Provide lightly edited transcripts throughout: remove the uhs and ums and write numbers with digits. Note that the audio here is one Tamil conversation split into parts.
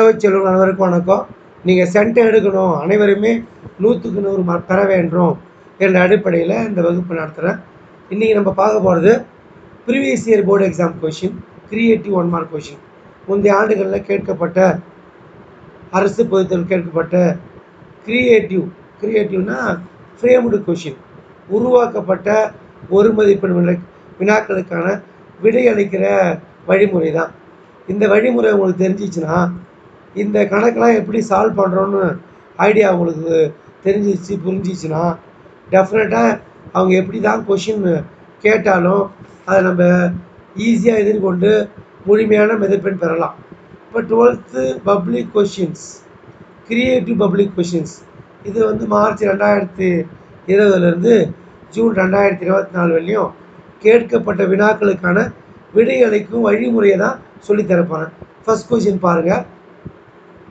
மாணவ செல்வங்கள் அனைவருக்கும் வணக்கம். நீங்கள் சென்ட் எடுக்கணும், அனைவருமே 100க்கு 100 மார்க் பெற வேண்டும் என்ற அடிப்படையில் இந்த வகுப்பு நடத்துகிறேன். இன்றைக்கி நம்ம பார்க்க போகிறது previous year board exam question, creative 1 mark question. முந்தைய ஆண்டுகளில் கேட்கப்பட்ட அரசு பொதுத்தேர்வில் கேட்கப்பட்ட கிரியேட்டிவ்னா ஃப்ரேம்டு கொஷின், உருவாக்கப்பட்ட ஒரு மதிப்பெண் வினாக்களுக்கான விடையளிக்கிற வழிமுறை தான். இந்த வழிமுறை உங்களுக்கு தெரிஞ்சிச்சுன்னா இந்த கணக்கெலாம் எப்படி சால்வ் பண்ணுறோன்னு ஐடியா உங்களுக்கு தெரிஞ்சிச்சு புரிஞ்சிச்சுன்னா டெஃபினட்டாக அவங்க எப்படி தான் கொஷின் கேட்டாலும் அதை நம்ம ஈஸியாக எதிர்கொண்டு முழுமையான மதிப்பெண் பெறலாம். இப்போ 12th public questions, creative public questions, இது வந்து மார்ச் 2020 ஜூன் 2024 வரையும் கேட்கப்பட்ட வினாக்களுக்கான விடையளிக்கும் வழிமுறையை தான் சொல்லித்தரப்போகிறேன். ஃபர்ஸ்ட் கொஷின் பாருங்கள்.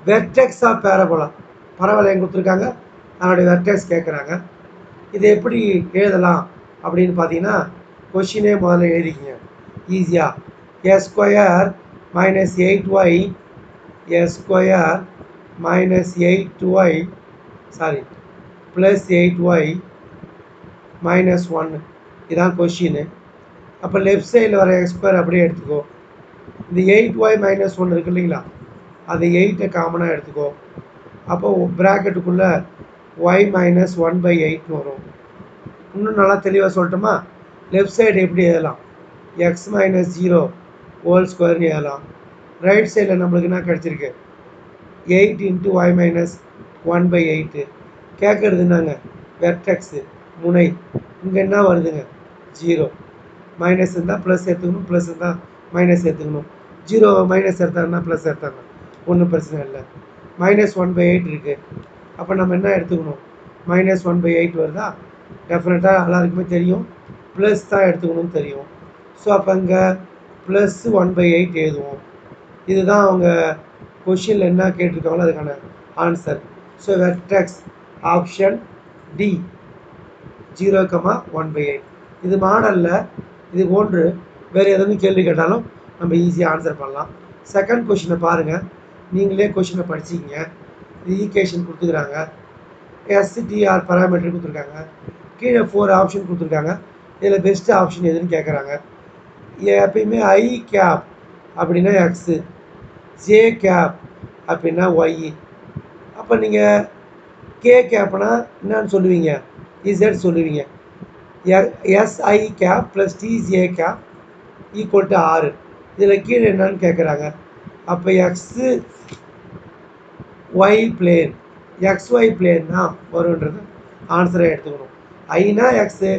வெர்டெக்ஸ் ஆஃப் பேரபோலா, பரவளையம் கொடுத்துருக்காங்க, அதனுடைய வெர்டெக்ஸ் கேட்குறாங்க. இதை எப்படி எழுதலாம் அப்படின்னு பார்த்தீங்கன்னா கொஷினே முதல்ல எழுதிக்கிங்க ஈஸியாக. X square minus 8y plus 8y minus 1 இதுதான் கொஷின்னு. அப்போ லெஃப்ட் சைடில் வர எக்ஸ் ஸ்கொயர் அப்படியே எடுத்துக்கோ. இந்த 8y மைனஸ் 1 இருக்கு இல்லைங்களா, அது 8 காமனாக எடுத்துக்கோ. அப்போ ப்ராக்கெட்டுக்குள்ளே y மைனஸ் 1/8 வரும். இன்னும் நல்லா தெளிவாக சொல்லட்டுமா, லெஃப்ட் சைடு எப்படி எழுதலாம், எக்ஸ் மைனஸ் 0 ஹோல் ஸ்கொயர்னு எழுதலாம். ரைட் சைடில் நம்மளுக்கு என்ன கிடச்சிருக்கு, 8 × y மைனஸ் 1/8. கேட்குறதுனாங்க வெர்டெக்ஸு முனை, இங்கே என்ன வருதுங்க 0. மைனஸ் இருந்தால் ப்ளஸ் எடுத்துக்கணும், ப்ளஸ் இருந்தால் மைனஸ் எடுத்துக்கணும். 0 மைனஸ் எடுத்தாங்கன்னா ப்ளஸ் எடுத்தாங்க, ஒன்றும் பிரச்சனை இல்லை. மைனஸ் 1/8 இருக்குது. அப்போ நம்ம என்ன எடுத்துக்கணும், மைனஸ் 1/8 வருதா, டெஃபினட்டாக எல்லாருக்குமே தெரியும் ப்ளஸ் தான் எடுத்துக்கணும்னு தெரியும். ஸோ அப்போ இங்கே ப்ளஸ் 1/8 எழுதுவோம். இதுதான் அவங்க கொஷினில் என்ன கேட்டிருக்காங்களோ அதுக்கான answer. So vertex option D 0,1/8. இது மாடலில் இது போன்று வேறு எதுவும் கேள்வி கேட்டாலும் நம்ம ஈஸியாக ஆன்சர் பண்ணலாம். செகண்ட் கொஷினை பாருங்கள், நீங்களே கொஷினை படிச்சிக்கிங்க. இது ஈக்குவேஷன் கொடுத்துக்கிறாங்க, எஸ்டிஆர் பராமீட்டர் கொடுத்துருக்காங்க, கீழே 4 ஆப்ஷன் கொடுத்துருக்காங்க. இதில் பெஸ்ட் ஆப்ஷன் எதுன்னு கேட்குறாங்க. எப்பயுமே ஐ கேப் அப்படின்னா எக்ஸு, ஜே கேப் அப்படின்னா ஒய். அப்போ நீங்கள் கே கேப்னா என்னன்னு சொல்லுவீங்க, இசட் சொல்லுவீங்க. X i cap plus D J cap equal to 6. இதில் கீழே என்னன்னு கேட்குறாங்க. அப்போ x y plane, XY plane தான் வருன்றது ஆன்சரை எடுத்துக்கணும். ஐனா எக்ஸு,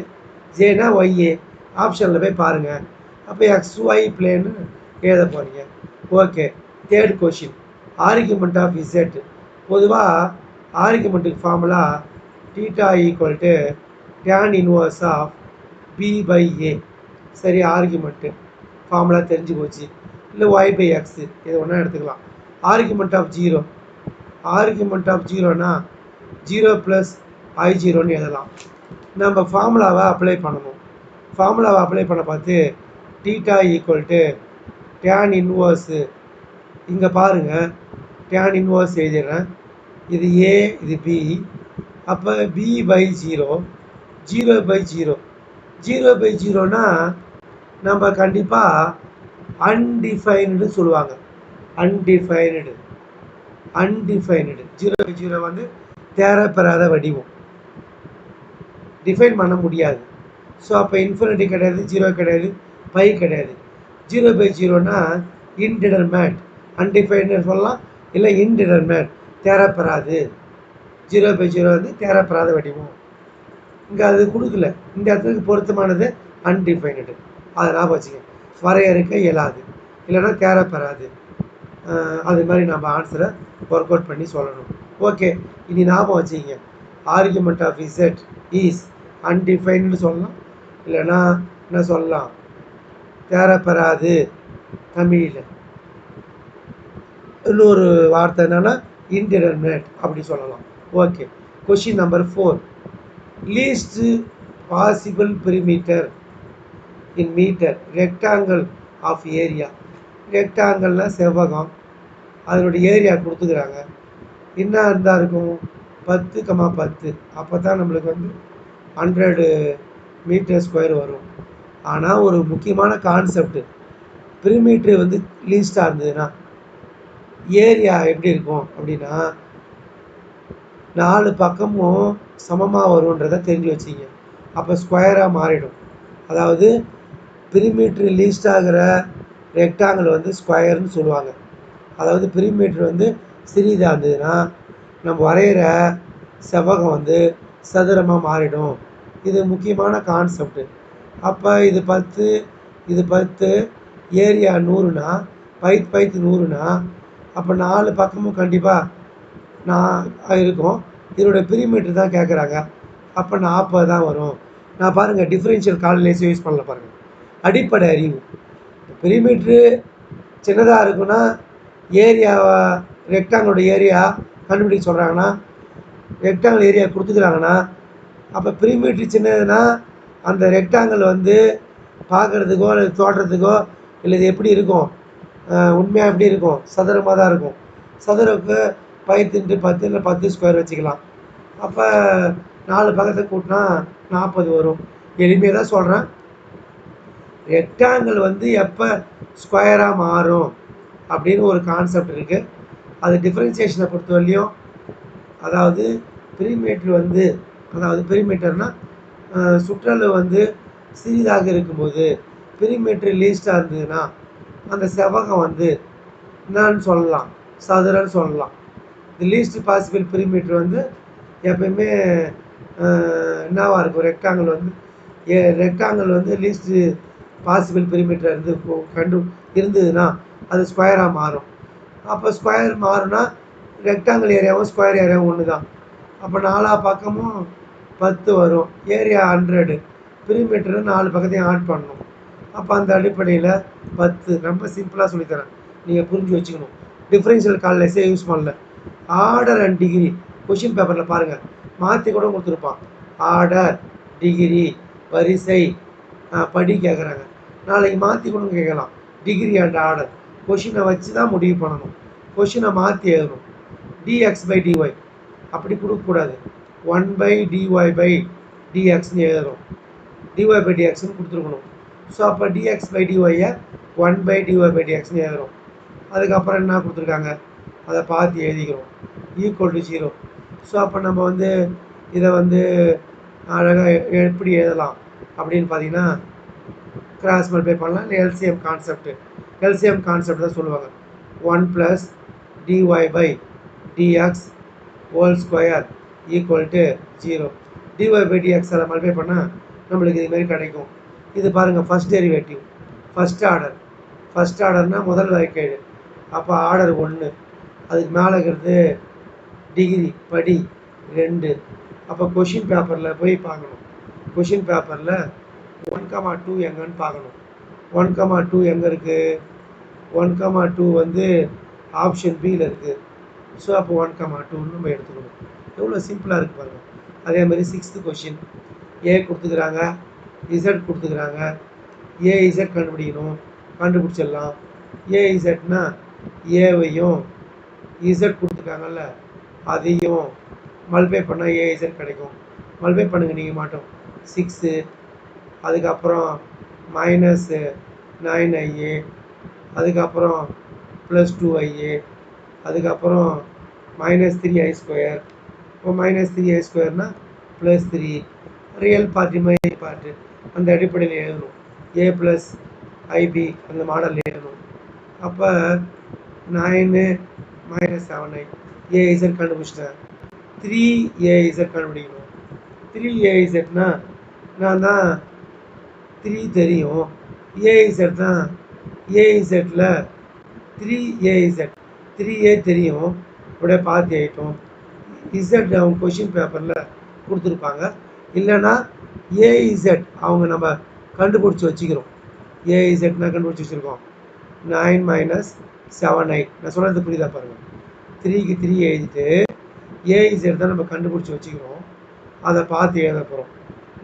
ஜேனா ஒய்ஏ, ஆப்ஷனில் போய் பாருங்கள். அப்போ XY பிளேன்னு எழுத போகிறீங்க. Okay. Third question, argument of z. பொதுவாக ஆர்குமெண்ட்டுக்கு formula theta equal to tan inverse of B/A. சரி, ஆர்குமெண்ட்டு ஃபார்முலா தெரிஞ்சு போச்சு. இல்லை y/x இது ஒன்றா எடுத்துக்கலாம். ஆர்குமெண்ட் ஆஃப் 0, ஆர்குமெண்ட் ஆஃப் 0னா 0 + I0ன்னு எழுதலாம். நம்ம ஃபார்முலாவை அப்ளை பண்ணணும். ஃபார்முலாவை அப்ளை பண்ண பார்த்து theta equal to tan inverse, இங்கே பாருங்கள் tan இன்வர்ஸ் எழுதிடுறேன். இது A, இது B. அப்போ B/0, 0/0. 0/0னா நம்ம கண்டிப்பாக அன்டிஃபைன்டு சொல்லுவாங்க. அன்டிஃபைன்டு 0/0 வந்து தேரப்பெறாத வடிவம், டிஃபைன் பண்ண முடியாது. ஸோ அப்போ இன்ஃபினிட்டி கிடையாது, 0 கிடையாது, பை கிடையாது. 0/0னா இன்டிடர்மேட், அன்டிஃபைன்னு சொல்லலாம், இல்லை இன்டிடர்மேட் தேரப்பெறாது. 0/0 வந்து தேரப்பெறாத வடிவம். இங்கே அது கொடுக்கல, இந்த இடத்துக்கு பொருத்தமானது அன்டிஃபைனடு. அதை ஞாபகம் வச்சுக்க, வரையறுக்க இயலாது, இல்லைன்னா தேரப்பெறாது. அது மாதிரி நம்ம ஆன்சரை ஒர்க் அவுட் பண்ணி சொல்லணும். ஓகே, இனி ஞாபகம் வச்சுக்கிங்க, ஆர்குமெண்ட் ஆஃப் இசட் இஸ் அன்டிஃபைன்னு சொல்லலாம், இல்லைன்னா என்ன சொல்லலாம், தேரப்பெறாது. தமிழில் இன்னொரு வார்த்தை என்னென்னா இன்டிடர்மேட் அப்படி சொல்லலாம். Okay. Question number 4, least possible perimeter in metre rectangle of area. ரெக்டாங்கிள்னா செவ்வகம், அதனுடைய ஏரியா கொடுத்துக்கிறாங்க. என்ன இருந்தால் இருக்கும் 10,10. அப்போ தான் நம்மளுக்கு வந்து 100 மீட்டர் ஸ்கொயர் வரும். ஆனால் ஒரு முக்கியமான கான்செப்ட், பெரிமீட்ரு வந்து லீஸ்டாக இருந்ததுன்னா ஏரியா எப்படி இருக்கும் அப்படின்னா 4 பக்கமும் சமமாக வரும்ன்றதை தெரிஞ்சு வச்சிங்க. அப்போ ஸ்கொயராக மாறிடும். அதாவது பெரிமீட்ரு லீஸ்ட் ஆகிற ரெக்டாங்கிள் வந்து ஸ்கொயர்னு சொல்லுவாங்க. அதாவது பெரிமீட்ரு வந்து சிறிதாக இருந்ததுன்னா நம்ம வரைகிற செவ்வகம் வந்து சதுரமாக மாறிடும். இது முக்கியமான கான்செப்ட். அப்போ இது 10, இது 10, ஏரியா 100னா பைத்து 100னா அப்போ 4 பக்கமும் கண்டிப்பாக நான் இருக்கும். இதனுடைய பெரிமீட்டர் தான் கேட்குறாங்க. அப்போ 40 தான் வரும். நான் பாருங்கள் டிஃப்ரென்ஷியல் கால்குலேஷன் யூஸ் பண்ணல பாருங்கள். அடிப்படை அறிவு. பெரிமீட்ரு சின்னதாக இருக்குன்னா ஏரியாவை ரெக்டாங்கிளோட ஏரியா கண்டுபிடிக்க சொல்கிறாங்கன்னா ரெக்டாங்கிள் ஏரியா கொடுத்துக்கிறாங்கன்னா அப்போ பெரிமீட்ரு சின்னதுன்னா அந்த ரெக்டாங்கிள் வந்து பார்க்குறதுக்கோ இல்லை தோற்றத்துக்கோ இல்லை இது எப்படி இருக்கும், உண்மையாக எப்படி இருக்கும், சதுரமாக தான் இருக்கும். சதுரக்கு 10 இல்லை 10 ஸ்கொயர் வச்சுக்கலாம். அப்போ 4 பக்கத்தை கூட்டினா 40 வரும். எளிமையாக தான் சொல்கிறேன். ரெக்டாங்கிள் வந்து எப்போ ஸ்கொயராக மாறும் அப்படின்னு ஒரு கான்செப்ட் இருக்குது. அது டிஃப்ரென்சியேஷனை பொறுத்தவரையிலையும் அதாவது பெரிமீட்ரு வந்து அதாவது பெரிமீட்டர்னால் சுற்றளவு வந்து சிறிதாக இருக்கும்போது பெரிமீட்ரு லீஸ்டாக இருந்ததுன்னா அந்த செவ்வகம் வந்து என்னன்னு சொல்லலாம், சதுரன்னு சொல்லலாம். தி லீஸ்ட் பாசிபிள் பெரிமீட்ரு வந்து எப்பயுமே என்னவாக இருக்கும், ரெக்டாங்கிள் வந்து ரெக்டாங்கிள் வந்து லீஸ்ட்டு பாசிபிள் பெரிமீட்டர் இருந்ததுன்னா அது ஸ்கொயராக மாறும். அப்போ ஸ்கொயர் மாறுனா ரெக்டாங்கிள் ஏரியாவும் ஸ்கொயர் ஏரியாவும் ஒன்று தான். அப்போ 4 பக்கமும் 10 வரும். ஏரியா 100. பெரிமீட்டரு 4 பக்கத்தையும் ஆட் பண்ணணும். அப்போ அந்த அடிப்படையில் 10. ரொம்ப சிம்பிளாக சொல்லித்தரேன், நீங்கள் புரிஞ்சு வச்சுக்கணும். டிஃப்ரென்ஷியல் கால்குலேஷனே யூஸ் பண்ணல. ஆர்டர் அண்ட் டிகிரி கொஷின் பேப்பரில் பாருங்கள், மாற்றி கூட கொடுத்துருப்பான். ஆர்டர், டிகிரி, வரிசை, படி கேட்குறாங்க. நாளைக்கு மாற்றி கூட கேட்கலாம், டிகிரி அண்ட் ஆர்டர். கொஷினை வச்சு தான் முடிவு பண்ணணும். கொஷினை மாற்றி எழுதணும். dx/dy அப்படி கொடுக்கக்கூடாது. 1/dy/dxன்னு எழுதணும். dy/dxன்னு கொடுத்துருக்கணும். ஸோ அப்போ dx/dyயை 1/dy/dxன்னு எழுதுகிறோம். அதுக்கப்புறம் என்ன கொடுத்துருக்காங்க அதை பார்த்து எழுதிக்கிறோம். =0. ஸோ அப்போ நம்ம வந்து இதை வந்து அழகாக எப்படி எழுதலாம் அப்படின்னு பார்த்தீங்கன்னா கிராஸ் மல்டிப்ளை பண்ணலாம். இல்லை எல்சிஎம் கான்செப்ட் தான் சொல்லுவாங்க. 1 + dy/dx ஹோல் ஸ்கொயர் = 0. dy/dx அதை மல்டிப்ளை பண்ணால் நம்மளுக்கு இதுமாரி கிடைக்கும். இது பாருங்கள், ஃபஸ்ட் டெரிவேட்டிவ், ஃபஸ்ட் ஆர்டர்னால் முதல் வகைக்கேடு. அப்போ ஆர்டர் 1, அதுக்கு மேலே இருக்கிறது டிகிரி படி 2. அப்போ கொஷின் பேப்பரில் போய் பார்க்கணும். கொஷின் பேப்பரில் 1,2 எங்கன்னு பார்க்கணும். 1,2 எங்கே இருக்குது? 1,2 வந்து ஆப்ஷன் பியில் இருக்குது. ஸோ அப்போ 1,2ன்னு நம்ம எடுத்துக்கணும். எவ்வளோ சிம்பிளாக இருக்குது பாருங்கள். அதேமாதிரி 6th கொஷின், ஏ கொடுத்துக்கிறாங்க, இசட் கொடுத்துக்கிறாங்க. ஏஇசட் கண்டுபிடிக்கணும். கண்டுபிடிச்சிடலாம். ஏஇசட்னா ஏவையும் இசட் கொடுத்துருக்காங்கல்ல அதையும் மல்டிப்ளை பண்ணால் ஏஇசட் கிடைக்கும். மல்டிப்ளை பண்ணுங்கள் நீங்கள் மாட்டோம். 6, அதுக்கப்புறம் -9ia, அதுக்கப்புறம் +2ia, அதுக்கப்புறம் -3i². இப்போ -3i²னா +3. ரியல் பார்ட் இமேஜினரி பார்ட்டு அந்த அடிப்படையில் எழுதணும். a + ib அந்த மாடல் எழுதணும். அப்போ 9 - 7i ஏஇசட் கண்டுபிடிச்சிட்டேன். 3aiz கண்டுபிடிக்கணும். 3aizனா நான் தான் 3 தெரியும், ஏஇசட் தான் ஏஇசட்டில் 3aiz 3a தெரியும். அப்படியே பார்த்து ஆகிட்டோம். இசட் அவங்க கொஷின் பேப்பரில் கொடுத்துருப்பாங்க. இல்லைன்னா ஏஇசட் அவங்க நம்ம கண்டுபிடிச்சி வச்சுக்கிறோம். ஏஇசட்னா கண்டுபிடிச்சி வச்சுருக்கோம். 9 - 7i. நான் சொல்கிறது புரியுதா பாருங்கள். 3க்கு 3 எழுதிட்டு ஏஇசட் தான் நம்ம கண்டுபிடிச்சி வச்சுக்கிறோம். அதை பார்த்து எழுத போகிறோம்.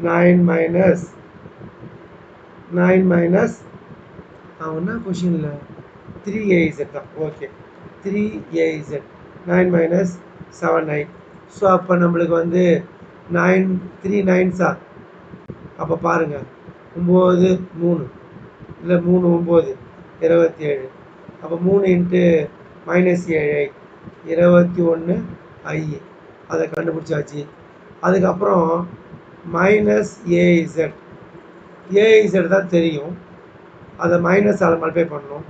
9 - அவங்கன்னா கொஷினில் 3aiz தான். Okay, 3az 9 minus 7 9. ஸோ அப்போ நம்மளுக்கு வந்து 9 3 9s அப்போ பாருங்கள் 9 3 இல்லை 3 9 27. அப்போ 3 இன்ட்டு -7 21 I அதை கண்டுபிடிச்சாச்சு. அதுக்கப்புறம் -az az தான் தெரியும், அதை மைனஸால் மல்டிப்ளை பண்ணணும்.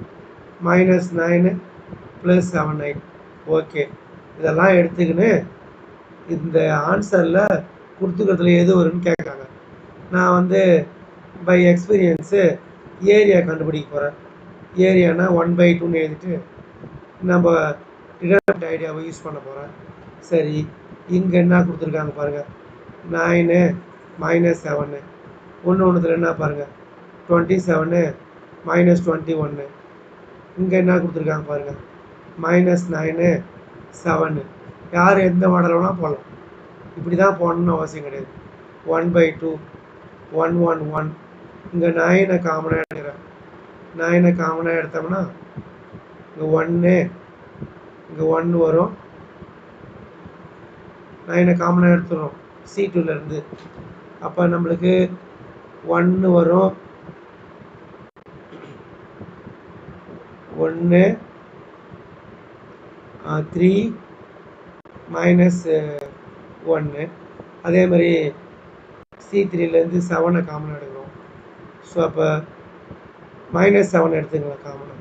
-9 + 7 9. ஓகே, இதெல்லாம் எடுத்துக்கின்னு இந்த ஆன்சரில் கொடுத்துக்கிறதுல எது வரும்னு கேட்குறாங்க. நான் வந்து பை எக்ஸ்பீரியன்ஸு ஏரியா கண்டுபிடிக்க போகிறேன். ஏரியானா 1/2ன்னு எழுதிட்டு நம்ம டிடர்மினன்ட் ஐடியாவை யூஸ் பண்ண போகிறேன். சரி, இங்கே என்ன கொடுத்துருக்காங்க பாருங்கள், 9 - 7 ஒன்றுத்தில் என்ன பாருங்கள் 27 - 21. இங்கே என்ன கொடுத்துருக்காங்க பாருங்கள் -9 7. யார் எந்த மாடல் வேணால் போடலாம், இப்படி தான் போடணும்னு அவசியம் கிடையாது. 1/2 1 1 1. இங்கே 9 காமனாக எடுக்கிறேன். 9 காமனாக எடுத்தோம்னா இங்கே 1 இங்கே 1 வரும். 9 காமனாக எடுத்துடும் C2லேருந்து. அப்போ நம்மளுக்கு 1 வரும். 1 3 - 1. அதே மாதிரி C3லேருந்து 7 காமனாக எடுக்கிறோம். ஸோ அப்போ -7 எடுத்துக்கலாம் காமனாக.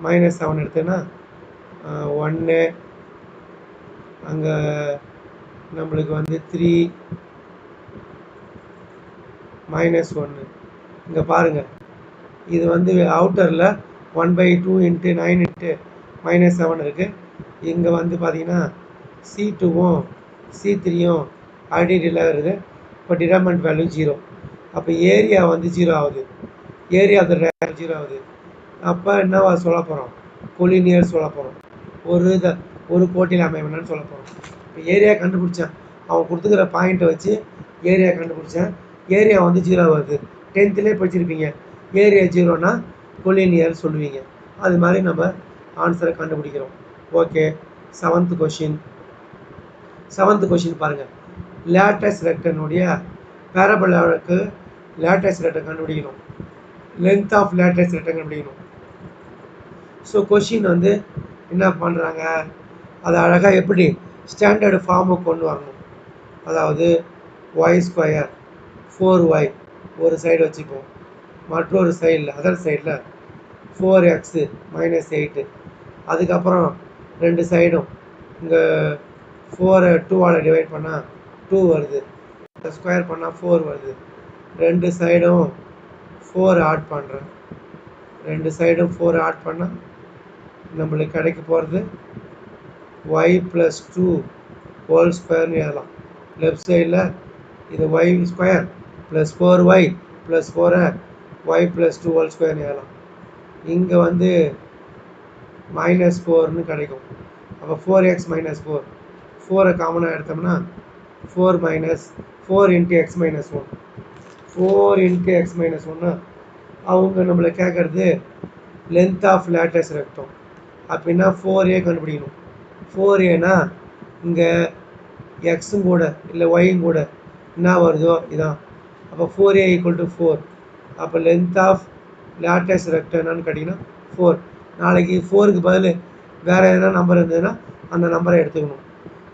-7 எடுத்தேன்னா 1 அங்கே நம்மளுக்கு வந்து 3 -1. இங்கே பாருங்கள், இது வந்து அவுட்டரில் 1/2 × 9 × -7 இருக்குது. இங்கே வந்து பார்த்தீங்கன்னா C2வும் C3யும் ஐடென்டிட்டியில் இருக்குது. இப்போ டிடர்மினன்ட் வேல்யூ 0. அப்போ ஏரியா வந்து 0 ஆகுது. ஏரியா ஆஃப் த ரேக்டாங்கிள் 0 ஆகுது. அப்போ என்னவா சொல்ல போகிறோம், கொலினியர் சொல்ல போகிறோம். ஒரு கோட்டில் அமைவனன்னு சொல்ல போகிறோம். இப்போ ஏரியா கண்டுபிடிச்சேன், அவன் கொடுத்துக்கிற பாயிண்ட்டை வச்சு ஏரியா கண்டுபிடிச்சேன். ஏரியா வந்து 0 வருது. 10th படிச்சிருப்பீங்க, ஏரியா 0னா கொலினியர் சொல்லுவீங்க. அது மாதிரி நம்ம ஆன்சரை கண்டுபிடிக்கிறோம். ஓகே, 7th கொஷின் பாருங்கள். லேட்டஸ்ட் ரெக்டனுடைய பேரபோலாவுக்கு லேட்டஸ்ட் ரெக்டன் கண்டுபிடிக்கணும். லென்த் ஆஃப் லேட்டஸ்ட் ரெக்டன் கண்டுபிடிக்கணும். ஸோ கொஷின் வந்து என்ன பண்ணுறாங்க, அதை அழகாக எப்படி ஸ்டாண்டர்டு ஃபார்முக்கு கொண்டு வரணும். அதாவது y² 4y ஒரு சைடு வச்சுப்போம், மற்றொரு சைடில் அதர் சைடில் 4x - 8. அதுக்கப்புறம் ரெண்டு சைடும் இங்கே 4 2ஆல் டிவைட் பண்ணால் 2 வருது, ஸ்கொயர் பண்ணால் 4 வருது. ரெண்டு சைடும் 4 ஆட் பண்ணுறேன். ரெண்டு சைடும் 4 ஆட் பண்ணால் நம்மளுக்கு கிடைக்க போகிறது y + 2 ஹோல் ஸ்கொயர்னு எழுதலாம். லெஃப்ட் சைடில் இது y² + 4y + 4 y + 2 ஹோல் ஸ்கொயர்னு எழுதலாம். இங்கே வந்து -4ன்னு கிடைக்கும். அப்போ 4x - 4, 4 காமனாக எடுத்தோம்னா 4 × x - 1. 4 × x - 1னா அவங்க நம்மளை கேட்குறது லென்த் ஆஃப் லேட்டஸ்ட் ரெக்டம். அப்படின்னா 4a கண்டுபிடிக்கணும். 4aனா இங்கே எக்ஸும் கூட இல்லை ஒய்யும் கூட என்ன வருதோ இதான். அப்போ 4a = 4. அப்போ லென்த் ஆஃப் லேட்டஸ்ட் ரெக்டம் என்னன்னு கேட்டிங்கன்னா 4. நாளைக்கு 4க்கு பதில் வேறு எதனா நம்பர் இருந்ததுன்னா அந்த நம்பரை எடுத்துக்கணும்.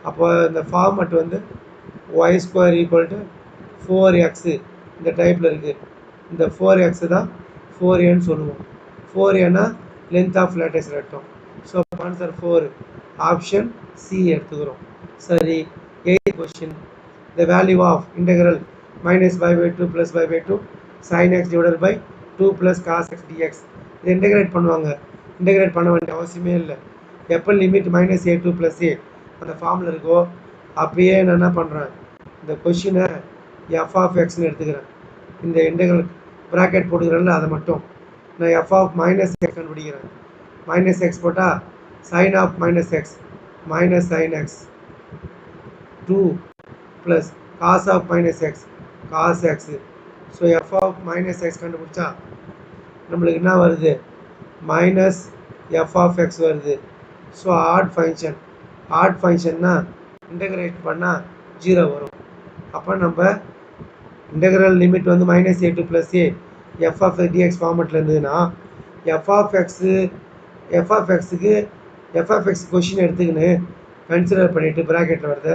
அப்போ இந்த ஃபார்மட் வந்து y² = 4x இந்த டைப்பில் இருக்குது. இந்த 4x தான் 4aன்னு சொல்லுவோம். 4aனா length of latus rectum. So answer 4, option C எடுத்துக்கிறோம். சரி, 8th question. The value of integral -π/2 + π/2 sin x / 2 + cos x dx. இது இன்டெகிரேட் பண்ணுவாங்க. இன்டெகிரேட் பண்ண வேண்டிய அவசியமே இல்லை. எப்போ லிமிட் -a2 + a அந்த ஃபார்மில் இருக்கோ அப்பயே நான் என்ன பண்ணுறேன், இந்த கொஷினை f(x)ன்னு எடுத்துக்கிறேன். இந்த இன்டெகிரல் ப்ராக்கெட் போட்டுக்கிறேன்ல, அதை மட்டும் நான் f(-x) கண்டுபிடிக்கிறேன். -x போட்டால் sin of -x -sin x 2 + cos of -x cos x. So f(-x) கண்டுபிடிச்சா நம்மளுக்கு என்ன வருது, -f(x) வருது. ஸோ ஆட் ஃபங்க்ஷன்னா இன்டகிரேட் பண்ணால் 0 வரும். அப்போ நம்ம இன்டகிரல் லிமிட் வந்து -a to +a f of x dx ஃபார்மெட்டில் இருந்ததுன்னா f of x கொஷின் எடுத்துக்கின்னு கன்சிடர் பண்ணிவிட்டு ப்ராக்கெட்டில் வருது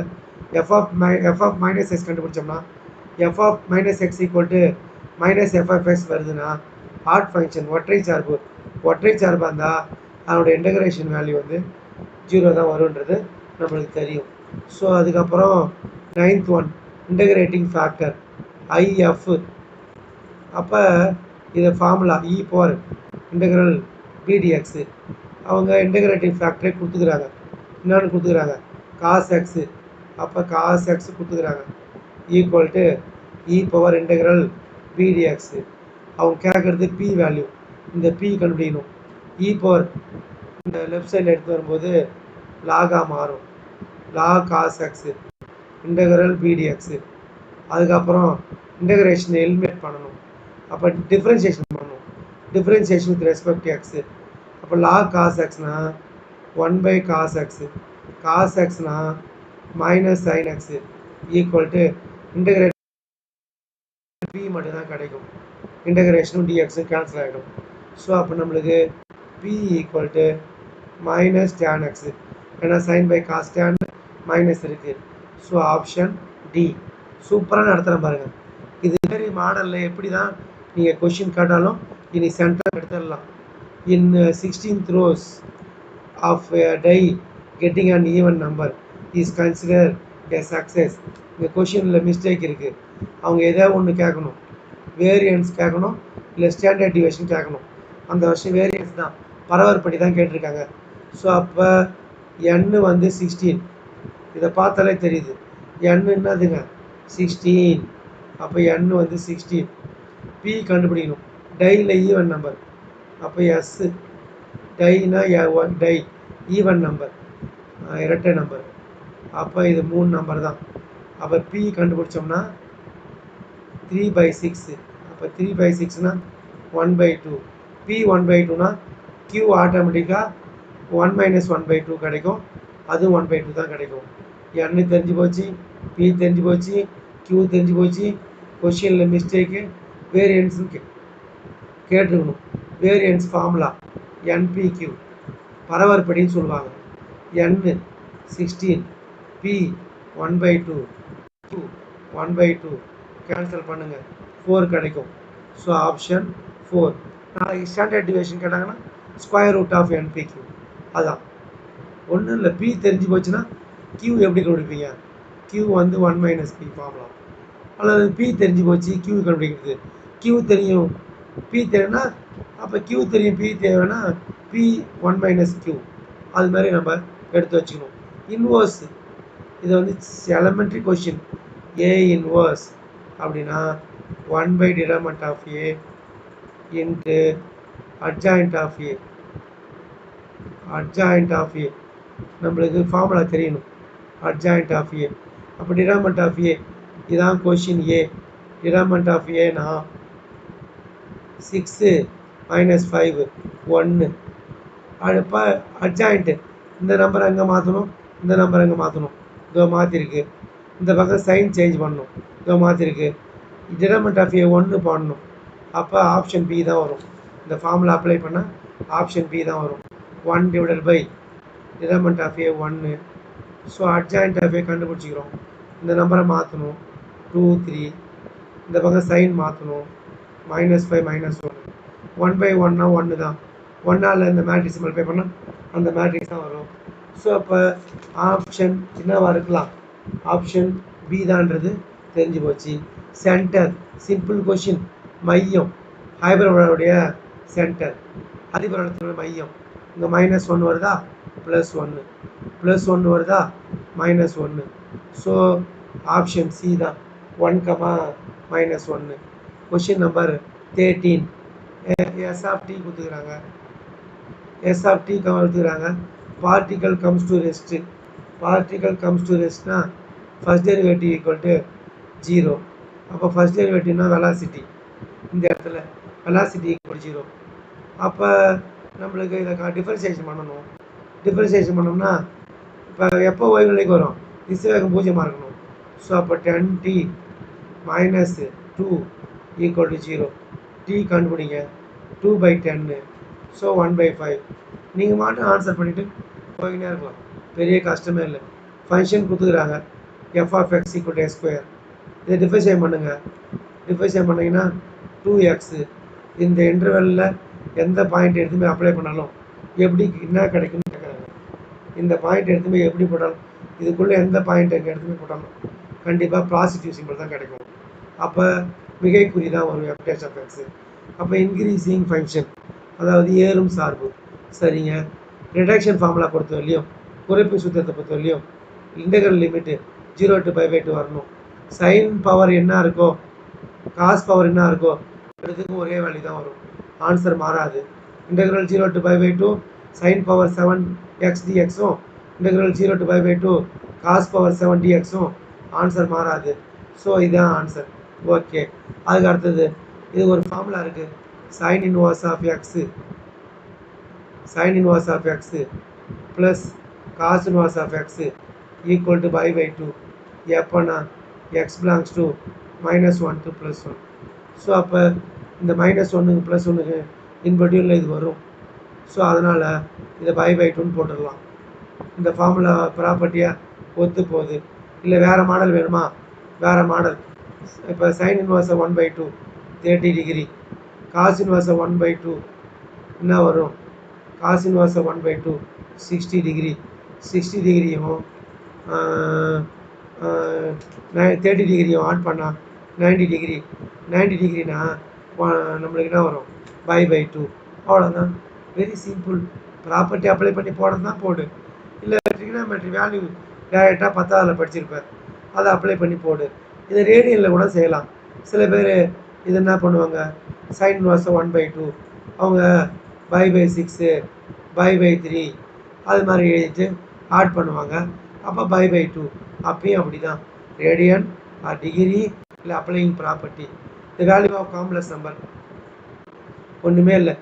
f of -x கண்டுபிடிச்சோம்னா f of -x -f of x வருதுன்னா ஆட் ஃபங்க்ஷன் ஒற்றை சார்பாக இருந்தால் அதனுடைய இன்டகிரேஷன் வேல்யூ வந்து 0 தான் வருன்றது நம்மளுக்கு தெரியும். ஸோ அதுக்கப்புறம் 9th one integrating factor IF. அப்போ இது ஃபார்முலா e⁴ இன்டகிரல் bdx. அவங்க இன்டகிரேட்டிங் ஃபேக்டரை கொடுத்துக்கிறாங்க. என்னென்னு கொடுத்துக்கிறாங்க? cos x. அப்போ cos x கொடுத்துக்கிறாங்க equal to e⁴ integral bdx. அவங்க கேட்குறது p வேல்யூ. இந்த p கண்டுபிடிக்கணும். e⁴ இந்த லெஃப்ட் சைடில் எடுத்து வரும்போது லாகாக மாறும். log cos x integral bdx. அதுக்கப்புறம் இன்டகிரேஷனை எலிமினேட் பண்ணணும். அப்போ டிஃப்ரென்சியேஷன் பண்ணணும். Differentiation with respect to x. அப்போ log cos xனா 1/cos x. cos xனா -sin x equal to integrate p மட்டும்தான் கிடைக்கும். இன்டகிரேஷனும் dxும் கேன்சல் ஆகிடும். ஸோ அப்போ நம்மளுக்கு p equal to -tan x. ஏன்னா sin/cos tan மைனஸ் இருக்குது. So option D. சூப்பராக நடத்துகிறேன் பாருங்கள். இது மாதிரி மாடலில் எப்படி தான் நீங்கள் கொஷின் கேட்டாலும் இனி சென்டர் எடுத்துடலாம். In 16th rows of die getting an even number is consider a success. இந்த கொஷினில் மிஸ்டேக் இருக்குது. அவங்க எதாவது ஒன்று கேட்கணும், வேரியன்ஸ் கேட்கணும், இல்லை ஸ்டாண்டர்ட் டிவியேஷன் கேட்கணும். அந்த வருஷம் வேரியன்ஸ் தான் பரவற்படி தான் கேட்டிருக்காங்க. ஸோ அப்போ n வந்து 16. இதை பார்த்தாலே தெரியுது n என்னதுங்க 16. அப்போ n வந்து 16. p கண்டுபிடிக்கணும். டையில் ஈவன் நம்பர். அப்போ s டைனா டை ஈவன் நம்பர், இரட்டை நம்பர். அப்போ இது 3 நம்பர் தான். அப்போ p கண்டுபிடிச்சோம்னா 3/6. அப்போ 3/6னா 1/2. p 1/2னா q ஆட்டோமேட்டிக்காக 1 - 1/2 கிடைக்கும். அதுவும் 1/2 தான் கிடைக்கும். n தெரிஞ்சு போச்சு, p தெரிஞ்சு போச்சு, q தெரிஞ்சு போச்சு. கொஷினில் மிஸ்டேக்கு வேரியன்ஸுன்னு கேட்டுருக்கணும். வேரியன்ஸ் ஃபார்முலா NPQ பரவற்படின்னு சொல்லுவாங்க. n 16, p 1/2, q 1/2 கேன்சல் பண்ணுங்கள், 4 கிடைக்கும். So option 4. நாளைக்கு ஸ்டாண்டர்ட் டிவியேஷன் கேட்டாங்கன்னா ஸ்கொயர் ரூட் ஆஃப் NPQ. அதான் ஒன்றும் இல்லை. p தெரிஞ்சு போச்சுன்னா q எப்படி கண்டுபிடிப்பீங்க? q வந்து 1 - p ஃபார்முலா. அல்லது p தெரிஞ்சு போச்சு, q கண்டுபிடிக்கிறது. q தெரியும், p தெரியும்னா அப்போ q தெரியும், p தேவைன்னா p 1 - q. அது மாதிரி நம்ம எடுத்து வச்சுக்கணும். இன்வர்ஸ் இது வந்து எலமெண்ட்ரி கொஷின். a இன்வர்ஸ் அப்படின்னா 1/determinant of a into adjoint of a. adjoint of a நம்மளுக்கு ஃபார்முலா தெரியணும். adjoint of a. அப்போ determinant of a இதான் question. a determinant of a னா 6 - 5 1. இப்போ adjoint இந்த நம்பரை அங்கே மாற்றணும், இந்த நம்பரை அங்கே மாற்றணும். இதோ மாற்றிருக்கு. இந்த பக்கம் சைன் சேஞ்ச் பண்ணணும். இதோ மாற்றிருக்கு. டிட்டர்மினன்ட் ஆஃப் a 1 பண்ணணும். அப்போ ஆப்ஷன் பி தான் வரும். இந்த ஃபார்முலா அப்ளை பண்ணால் ஆப்ஷன் பி தான் வரும். 1/, determinant of a 1. So adjoint of a கண்டுபிடிச்சிக்கிறோம். இந்த நம்பரை மாற்றணும். 2 3. இந்த பக்கம் சைன் மாற்றணும். -5 -1. 1/1னா 1 தான். 1ஆல் இந்த மேட்ரிக்ஸ் மல்டிப்ளை பண்ணால் அந்த மேட்ரிக்ஸ் தான் வரும். ஸோ அப்போ ஆப்ஷன் என்னவாக இருக்கலாம்? ஆப்ஷன் பி தான்றது தெரிஞ்சு போச்சு. Centre simple question. மையம் ஹைபர்போலாவுடைய சென்டர், அதிபரத்தினுடைய மையம். இங்கே -1 வருதா, +1, +1 வருதா, -1. ஸோ ஆப்ஷன் சி தான் 1, -1. Question number 13. S of t கொடுத்துக்கிறாங்க. S of t கொடுத்துக்கிறாங்க. Particle comes to rest. Particle comes to ரெஸ்ட்னா ஃபர்ஸ்ட் டெரிவேட்டிவ் ஈக்குவல் டு 0. அப்போ ஃபர்ஸ்ட் டெரிவேட்டிவ்னா வெலாசிட்டி. இந்த இடத்துல வெலாசிட்டி ஈக்குவல் 0. அப்போ நம்மளுக்கு இதை டிஃபரன்சியேஷன் பண்ணணும். டிஃபரன்சியேஷன் பண்ணோம்னா இப்போ எப்போ ஓய்வு நிலைக்கு வரும்? திசைவேகம் 0 இருக்கணும். ஸோ அப்போ 10t minus 2 equal to 0. t கண்டுபிடிங்க. 2/10. ஸோ 1/5. நீங்கள் மாட்டு ஆன்சர் பண்ணிவிட்டு போய்கிட்டே இருக்கலாம். பெரிய கஷ்டமே இல்லை. ஃபங்க்ஷன் கொடுத்துக்கிறாங்க f of x equal to x square. இதை டிஃபரன்ஷியேட் பண்ணுங்கள். டிஃபரன்ஷியேட் பண்ணிங்கன்னா 2x இந்த இன்டர்வெல்லில் எந்த பாயிண்ட் எடுத்துமே அப்ளை பண்ணாலும் எப்படி என்ன கிடைக்கும்னு கேட்குறாங்க. இந்த பாயிண்ட் எடுத்துமே எப்படி போட்டாலும் இதுக்குள்ளே எந்த பாயிண்ட் எங்கே எடுத்துமே போட்டாலும் கண்டிப்பாக பாசிட்டிவ் சிம்பிள் தான் கிடைக்கும். அப்போ மிகைக்குறி தான் வரும் f dash of x. அப்போ இன்க்ரீஸிங் ஃபங்க்ஷன், அதாவது ஏறும் சார்பு. சரிங்க. ரிடக்ஷன் ஃபார்முலா பொறுத்த வரலையும் குறைப்பு சூத்திரத்தை பொறுத்த வரலையும் இன்டெக்ரல் லிமிட்டு 0 to π/2 வரணும். சைன் பவர் என்ன இருக்கோ காஸ் பவர் என்ன இருக்கோ ரெண்டுத்துக்கும் ஒரே வேல்யூ தான் வரும். ஆன்சர் மாறாது. Integral 0 to π/2 sine power 7x dxும் இன்டெக்ரல் 0 to π/2 காஸ் பவர் 7 dxும் ஆன்சர் மாறாது. ஸோ இதுதான் ஆன்சர். ஓகே. அதுக்கு அடுத்தது இது ஒரு ஃபார்முலா இருக்குது. Sine inverse of x plus cos inverse of x equal to π/2 எப்போனா x belongs to -1 to +1. So அப்போ இந்த -1க்கு +1க்கு இன்வெர்டியூரில் இது வரும். ஸோ அதனால் இதை π/2ன்னு போட்டுடலாம். இந்த ஃபார்முலா ப்ராப்பர்ட்டியாக ஒத்து போகுது. இல்லை வேறு மாடல் வேணுமா? வேறு மாடல். இப்போ சைன் இன்வர்ஸை 1/2 30 டிகிரி, காஸ் இன்வர்ஸை 1/2 என்ன வரும்? காஸ் இன்வர்ஸை 1/2 60 டிகிரி. 60 டிகிரியும் 30 டிகிரியும் ஆட் பண்ணால் 90 டிகிரி. 90 டிகிரினா நம்மளுக்கு என்ன வரும்? π/2. அவ்வளோதான். Very simple. ப்ராப்பர்ட்டி அப்ளை பண்ணி போடுறது தான் போடு. இல்லை ட்ரிகனாமெட்ரி வேல்யூ டேரெக்டாக 10ஆவதில் படிச்சிருப்பேன், அதை அப்ளை பண்ணி போடு. இதை ரேடியனில் கூட செய்யலாம். சில பேர் இது என்ன பண்ணுவாங்க, சைன் இன்வர்ஸை 1/2 அவங்க π/6 π/3 அது மாதிரி எழுதிட்டு ஆட் பண்ணுவாங்க. அப்போ π/2 அப்பயும் அப்படி தான். ரேடியன் ஆர் டிகிரி இல்லை applying property. The value of complex number ஒன்றுமே இல்லை.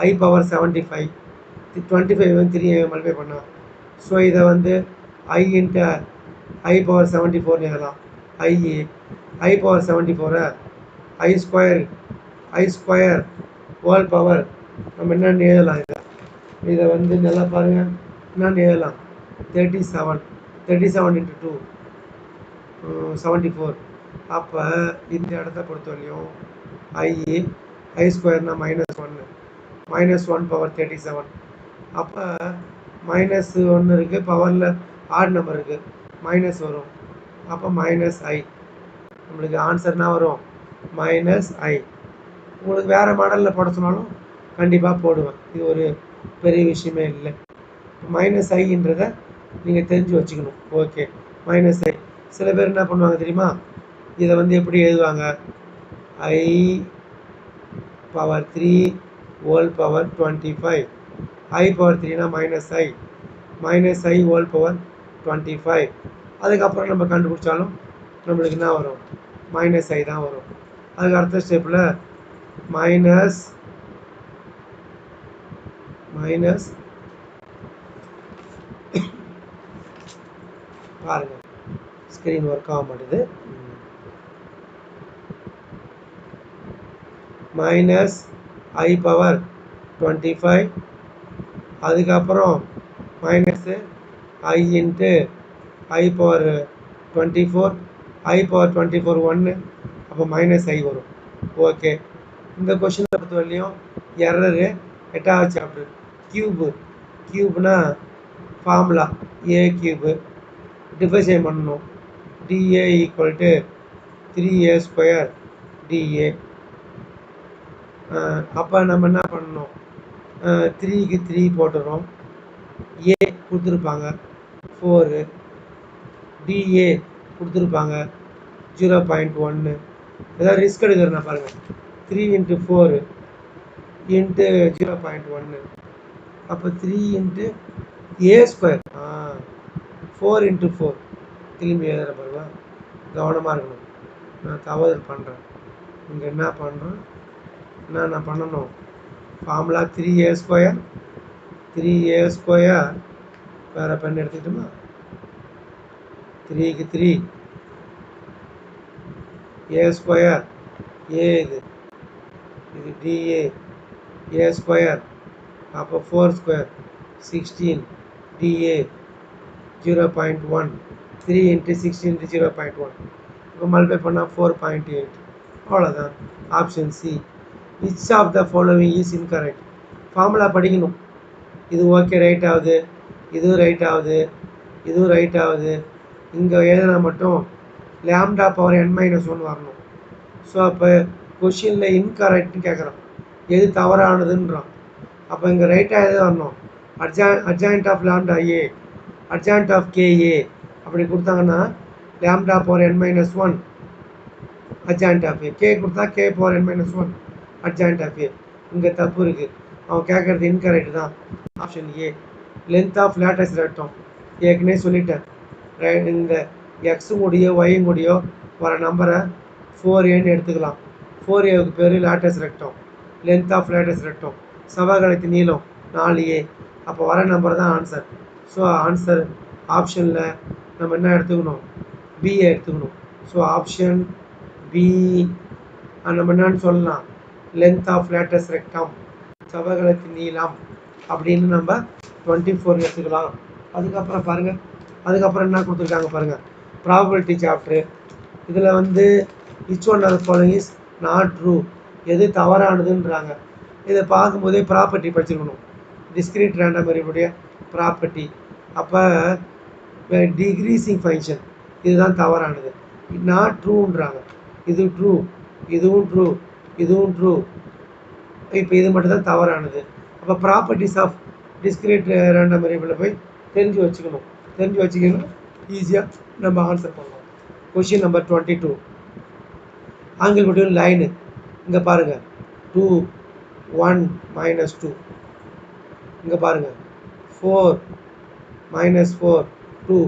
i பவர் 75 25 வந்து 3 மல்டிஃபை பண்ணால் ஸோ இதை வந்து i இன்ட்டு i பவர் 74 எழுதலாம். i power 74 i square whole power நம்ம என்னென்னு எழுதலாம். இதை வந்து நல்லா பாருங்கள் என்னென்னு எழுதலாம். 37 இன்ட்டு 2 74. அப்போ இந்த இடத்த பொறுத்த வரையும் i ஸ்கொயர்னா -1 பவர் 37. அப்போ -1 இருக்குது, பவரில் ஆட் நம்பர் இருக்குது, மைனஸ் வரும். அப்போ -i. நம்மளுக்கு ஆன்சர்னா வரும் -i. உங்களுக்கு வேறு மாடலில் போட சொன்னாலும் கண்டிப்பாக போடுவேன். இது ஒரு பெரிய விஷயமே இல்லை. -iன்றதை நீங்கள் தெரிஞ்சு வச்சுக்கணும். ஓகே. -i. சில பேர் என்ன பண்ணுவாங்க தெரியுமா? இதை வந்து எப்படி எழுதுவாங்க? i power 3 whole power 25. i power 3னா -i ஹோல் பவர் 25. அதுக்கப்புறம் நம்ம கண்டுபிடிச்சாலும் நம்மளுக்கு என்ன வரும்? -i தான் வரும். அதுக்கு அடுத்த ஸ்டெப்பில் மைனஸ் பாருங்கள், ஸ்க்ரீன் ஒர்க் ஆக மாட்டேது. -i power 25. அதுக்கப்புறம் -i into i power 24. i power 24 1. அப்போ -i வரும். ஓகே. இந்த கொஷினை பொறுத்த வரலையும் எரரு 8வது சாப்டர். கியூப்னா ஃபார்முலா a கியூபு டிஃபரன்ஷியேட் பண்ணணும். dA equal to 3a square dA. அப்போ நம்ம என்ன பண்ணணும்? 3க்கு 3 போட்டுறோம். a கொடுத்துருப்பாங்க 4, dA கொடுத்துருப்பாங்க 0.1. ஏதாவது ரிஸ்க் எடுக்கிறேன்னா பாருங்கள். 3 இன்ட்டு 4 இன்ட்டு 0.1. அப்போ 3 இன்ட்டு a ஸ்கொயர் 4 இன்ட்டு 4 திரும்பி எழுதுகிற பாருங்க. கவனமாக இருக்கணும். நான் தவறு பண்ணுறேன். இங்கே என்ன பண்ணுறேன், நான் பண்ணணும் ஃபார்முலா 3a ஸ்கொயர் வேறு பென் எடுத்துக்கிட்டோமா? 3க்கு 3 ஏ ஸ்கொயர் ஏ இது டிஏ ஏ ஸ்கொயர் அப்போ 4 ஸ்கொயர் 16 டிஏ 0.1 3 இன்ட்டு 16 இன்ட்டு 0.1 இப்போ மல்டிப்ளை பண்ணால் 4.8 அவ்வளோதான். Option C. Which of the following is incorrect? Formula படிக்கணும். இது ஓகே ரைட் ஆகுது, இதுவும் ரைட் ஆகுது, இதுவும் ரைட் ஆகுது. இங்கே எழுதினா மட்டும் லேம்டா பவர் n-1 வரணும். ஸோ அப்போ கொஷினில் இன்கரெக்ட்னு கேட்குறான், எது தவறானதுன்றான். அப்போ இங்கே ரைட்டாக எது வரணும்? Adjoint of lambda A, adjoint of K A அப்படி கொடுத்தாங்கன்னா lambda power n-1 adjoint of A, K கொடுத்தா K power n-1 adjoint of A. இங்கே தப்பு இருக்குது, அவன் கேட்குறது இன்கரெக்ட் தான். Option A. Length of latus rectum ஏற்கனவே சொல்லிட்டேன். இந்த எக்ஸு முடியோ ஒய் முடியோ வர நம்பரை 4ஏன்னு எடுத்துக்கலாம். 4ஏவுக்கு பேர் latus rectum. Length of latus rectum செவ்வகத்தின் நீளம் 4A. அப்போ வர நம்பர் தான் ஆன்சர். ஸோ ஆன்சர் ஆப்ஷனில் நம்ம என்ன எடுத்துக்கணும்? பிஏ எடுத்துக்கணும். ஸோ ஆப்ஷன் பி நம்ம என்னன்னு சொல்லலாம், லென்த் ஆஃப் லேட்டஸ்ட் ரெக்டம் செவ்வகத்தின் நீளம் அப்படின்னு நம்ம 24 எடுத்துக்கலாம். அதுக்கப்புறம் பாருங்கள், அதுக்கப்புறம் என்ன கொடுத்துருக்காங்க பாருங்கள், ப்ராபபிலிட்டி சாப்டரு. இதில் வந்து which one of following is not true, எது தவறானதுன்றாங்க. இதை பார்க்கும்போதே ப்ராப்பர்ட்டி படிச்சுக்கணும், டிஸ்கிரீட் ரேண்டம் வேரியபிளுடைய ப்ராப்பர்ட்டி. அப்போ டிக்ரீசிங் ஃபங்க்ஷன் இதுதான் தவறானது, நாட் ட்ரூன்றாங்க. இது ட்ரூ, இதுவும் ட்ரூ, இதுவும் ட்ரூ. இப்போ இது மட்டும் தான் தவறானது. அப்போ ப்ராப்பர்ட்டிஸ் ஆஃப் டிஸ்கிரீட் ரேண்டம் வேரியபிளில் போய் தெரிஞ்சு வச்சுக்கணும். தெரிஞ்சு வச்சுக்கணும், ஈஸியாக நம்ம ஆன்சர் பண்ணலாம். Question number 22. Angle between line. இங்கே பாருங்கள் 2 1 -2. இங்கே பாருங்கள் 4 -4 2.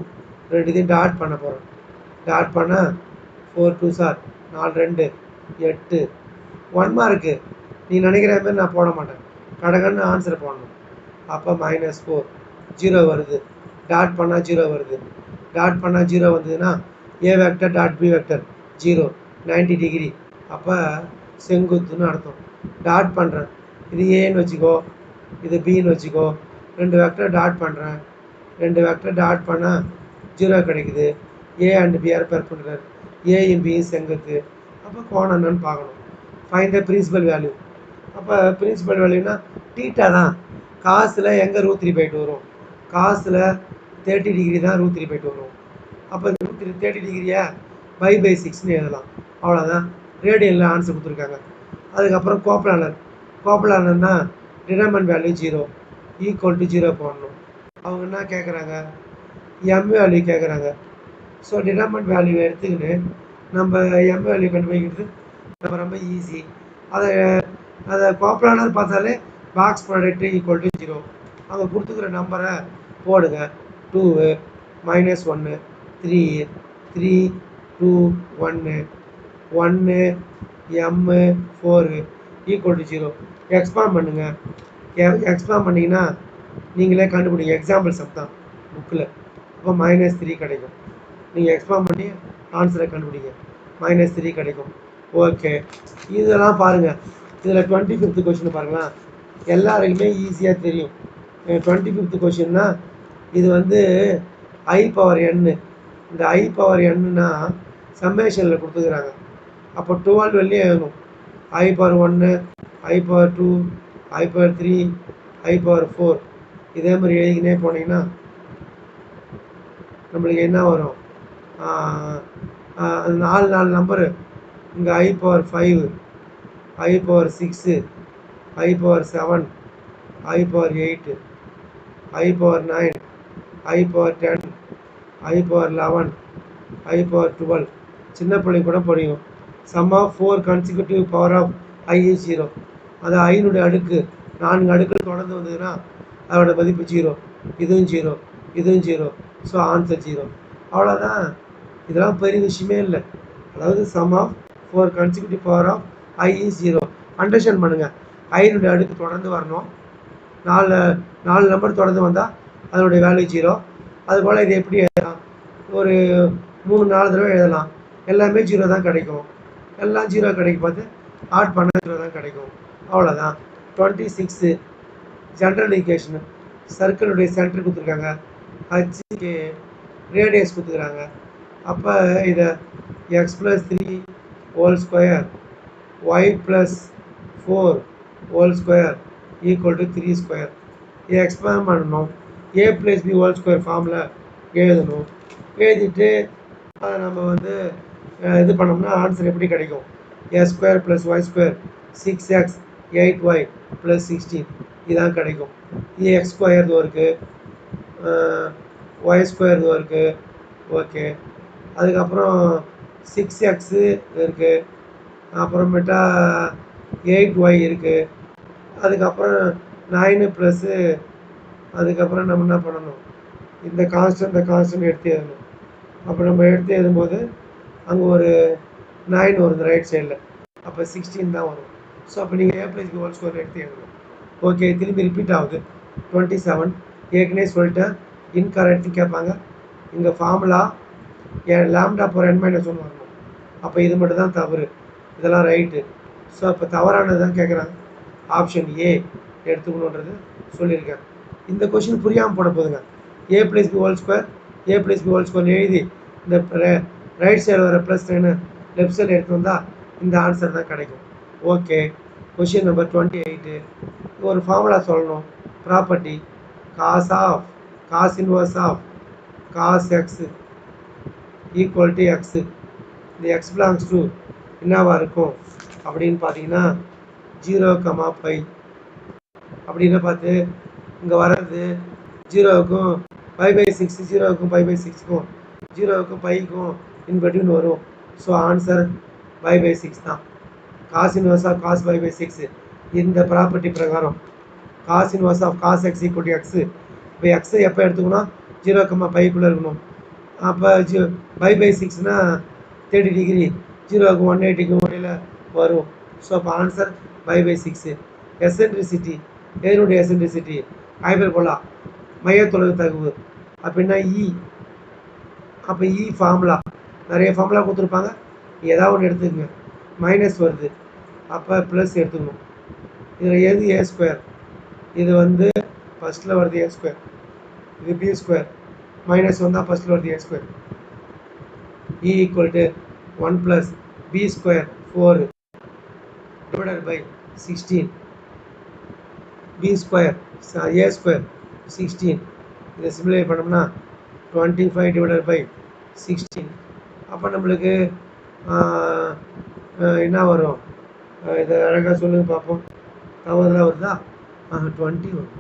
ரெண்டுத்தையும் டாட் பண்ண போகிறோம். டாட் பண்ணால் 4 2 சார் 4 2 8. 1 மார்க்கு நீ நினைக்கிற மாதிரி நான் போட மாட்டேன், கடகன்னு ஆன்சர் போடணும். அப்போ -4 0 வருது, டாட் பண்ணால் 0 வருது. டாட் பண்ணால் 0 வந்ததுன்னா A vector dot B vector 0 90 degree. அப்போ செங்குத்துன்னு அர்த்தம். டாட் பண்ணுறேன், இது ஏன்னு வச்சுக்கோ, இது பின்னு வச்சுக்கோ. 2 வெக்டர் டாட் பண்ணுறேன், 2 வெக்டர் டாட் பண்ணால் 0 கிடைக்குது. A and B are perpendicular, ஏயும் பியும் செங்குத்து. அப்போ கோணம் என்னன்னு பார்க்கணும். Find the principal value. அப்போ பிரின்சிபல் வேல்யூனா டீட்டா தான். காசில் எங்கே √3/2 வரும்? காசில் 30 டிகிரி தான் √3/2 வரும். அப்போ 30 டிகிரியா π/6ன்னு எழுதலாம். அவ்வளோதான். ரேடியனில் ஆன்சர் கொடுத்துருக்காங்க. அதுக்கப்புறம் coplanar. கோப்லானர்னா determinant value 0 equal to 0 போடணும். அவங்க என்ன கேட்குறாங்க? எம் வேல்யூ கேட்குறாங்க. ஸோ டிடர்மெண்ட் வேல்யூ எடுத்துக்கின்னு நம்ம எம் வேல்யூ கண்டுபிடிக்கிறது நம்ம ரொம்ப ஈஸி. அதை கோப்லானர் பார்த்தாலே பாக்ஸ் ப்ராடக்ட் ஈக்குவல் டு 0. அவங்க கொடுத்துக்கிற நம்பரை போடுங்க. 2 -1 3 3 2 1 1 m 4 ஈக்குவல் டு 0. எக்ஸ்பாண்ட் பண்ணுங்கள். எக்ஸ்பாண்ட் பண்ணிங்கன்னா நீங்களே கண்டுபிடிங்க. எக்ஸாம்பிள் சம் தான் புக்கில். அப்போ -3 கிடைக்கும். நீங்கள் எக்ஸ்பாண்ட் பண்ணி ஆன்சரை கண்டுபிடிங்க. -3 கிடைக்கும். ஓகே, இதெல்லாம் பாருங்கள். இதில் 25th கொஷின் பாருங்களேன், எல்லாருக்குமே ஈஸியாக தெரியும். 25th கொஷின்னா இது வந்து I பவர் n. இந்த I பவர் nன்னா சம்மேஷனில் கொடுத்துக்கிறாங்க. அப்போ 12 வெளியே எழுதணும். I power 1 I power 2 I power 3 I power 4 இதே மாதிரி எழுதிக்கினே போனீங்கன்னா நம்மளுக்கு என்ன வரும்? 4 நம்பரு. இங்கே I power 5 I power 6 I power 7 I power 8 I power 9 I power 10 I power 11 I power 12. சின்ன பிள்ளை கூட படியும். Sum of 4 consecutive power of I is 0. அது ஐனுடைய அடுக்கு 4 அடுக்கு தொடர்ந்து வந்ததுன்னா அதோட மதிப்பு 0. இதுவும் 0, இதுவும் 0. So answer 0. அவ்வளோதான். இதெல்லாம் பெரிய விஷயமே இல்லை. அதாவது sum of 4 consecutive power of I is 0. Understand பண்ணுங்கள். ஐனுடைய அடுக்கு தொடர்ந்து வரணும். 4 நம்பர் தொடர்ந்து வந்தால் அதனுடைய வேல்யூ 0. அதுபோல் இது எப்படி எழுதலாம், ஒரு 3-4 தடவை எழுதலாம், எல்லாமே 0 தான் கிடைக்கும். எல்லாம் 0 கிடைக்கும் பார்த்து ஆட் பண்ண 0 தான் கிடைக்கும். அவ்வளோதான். 26 ஜென்ரல் ஈக்குவேஷன். சர்க்கிளுடைய சென்டர் கொடுத்துருக்காங்க, ஹச்சுக்கு ரேடியஸ் கொடுத்துருக்காங்க. அப்போ இதை x plus 3 whole square y plus 4 whole square equal to 3 square. இதை எக்ஸ்பேண்ட் பண்ணணும். A plus B whole square ஃபார்மில் எழுதணும். எழுதிட்டு அதை நம்ம வந்து இது பண்ணோம்னா ஆன்சர் எப்படி கிடைக்கும், x square plus y square 6x 8y plus 16 இதான் கிடைக்கும். இது எக்ஸ் ஸ்கொயர் இதுவும் இருக்குது, ஒய் ஸ்கொயர் இதுவும் இருக்குது. ஓகே, அதுக்கப்புறம் 6x இருக்குது, அப்புறமேட்டா 8y இருக்குது. அதுக்கப்புறம் 9 ப்ளஸ்ஸு, அதுக்கப்புறம் நம்ம என்ன பண்ணணும், இந்த கான்ஸ்டன்ட் எடுத்து எழுதணும். அப்போ நம்ம எடுத்து எழுதும்போது அங்கே ஒரு 9 வருது ரைட் சைடில், அப்போ 16 தான் வரும். ஸோ அப்போ நீங்கள் ஏ ப்ளஸ் பி ஹோல் ஸ்கொயர் எடுத்து எழுதணும். ஓகே, திரும்பி ரிப்பீட் ஆகுது. 27 ஏற்கனவே சொல்லிட்டேன், இன்கரெக்ட்னு கேட்பாங்க. இங்கே ஃபார்முலா லாம்டா போகிற n - 1 வரணும். அப்போ இது மட்டும் தான் தவறு, இதெல்லாம் ரைட்டு. ஸோ அப்போ தவறானது தான் கேட்குறாங்க. ஆப்ஷன் ஏ எடுத்துக்கணுன்றது சொல்லியிருக்கேன். இந்த கொஷின் புரியாமல் போட போதுங்க. A plus B whole square A plus B whole square எழுதி இந்த ரைட் சைடு வர ப்ளஸ் லெஃப்ட் சைடு எடுத்து வந்தால் இந்த ஆன்சர் தான் கிடைக்கும். Okay, question number 28. ஒரு ஃபார்முலா சொல்லணும். Property cos inverse of cos x equal to x. இந்த எக்ஸ் பிலாங்ஸ் டு என்னவா இருக்கும் அப்படின்னு பார்த்தீங்கன்னா 0, அப்படின்னு பார்த்து இங்கே வர்றது 0க்கும் π/6, 0க்கும் π/6க்கும் 0க்கும் πக்கும் இன்பிட்வீன் வரும். ஸோ ஆன்சர் π/6 தான். காஸ் இன்வர்ஸ் ஆஃப் காஸ் π/6 இந்த ப்ராப்பர்ட்டி பிரகாரம் cos inverse of cos x equal to x. இப்போ எக்ஸை எப்போ எடுத்துக்கணும், 0, πக்குள்ளே இருக்கணும். அப்போ π/6னா 30 டிகிரி, 0க்கும் 180க்கும் இடையில் வரும். ஸோ அப்போ ஆன்சர் π/6. எசன்ட்ரிசிட்டி, எதனுடைய எசன்ட்ரிசிட்டி, ஹைபர்போலா மையத்தொலைவு தகவு அப்படின்னா இ. அப்போ இ ஃபார்முலா நிறைய ஃபார்முலா கொடுத்துருப்பாங்க, ஏதாவது ஒன்று எடுத்துக்கங்க. மைனஸ் வருது, அப்போ ப்ளஸ் எடுத்துக்கணும். இதில் எது ஏ ஸ்கொயர், இது வந்து ஃபஸ்ட்டில் வருது ஏ ஸ்கொயர், இது பி ஸ்கொயர். மைனஸ் வந்தால் ஃபஸ்ட்டில் வருது A square. E equal to 1 + B square 4 divided by 16 B square A square 16. இதை சிம்பிளிஃபை பண்ணோம்னா 25 டிவைடட் பை 16. அப்போ நம்மளுக்கு என்ன வரும், இதை அழகாக சொல்லுங்க பார்ப்போம். தவறுதலாக வருதா? 20 வரும்.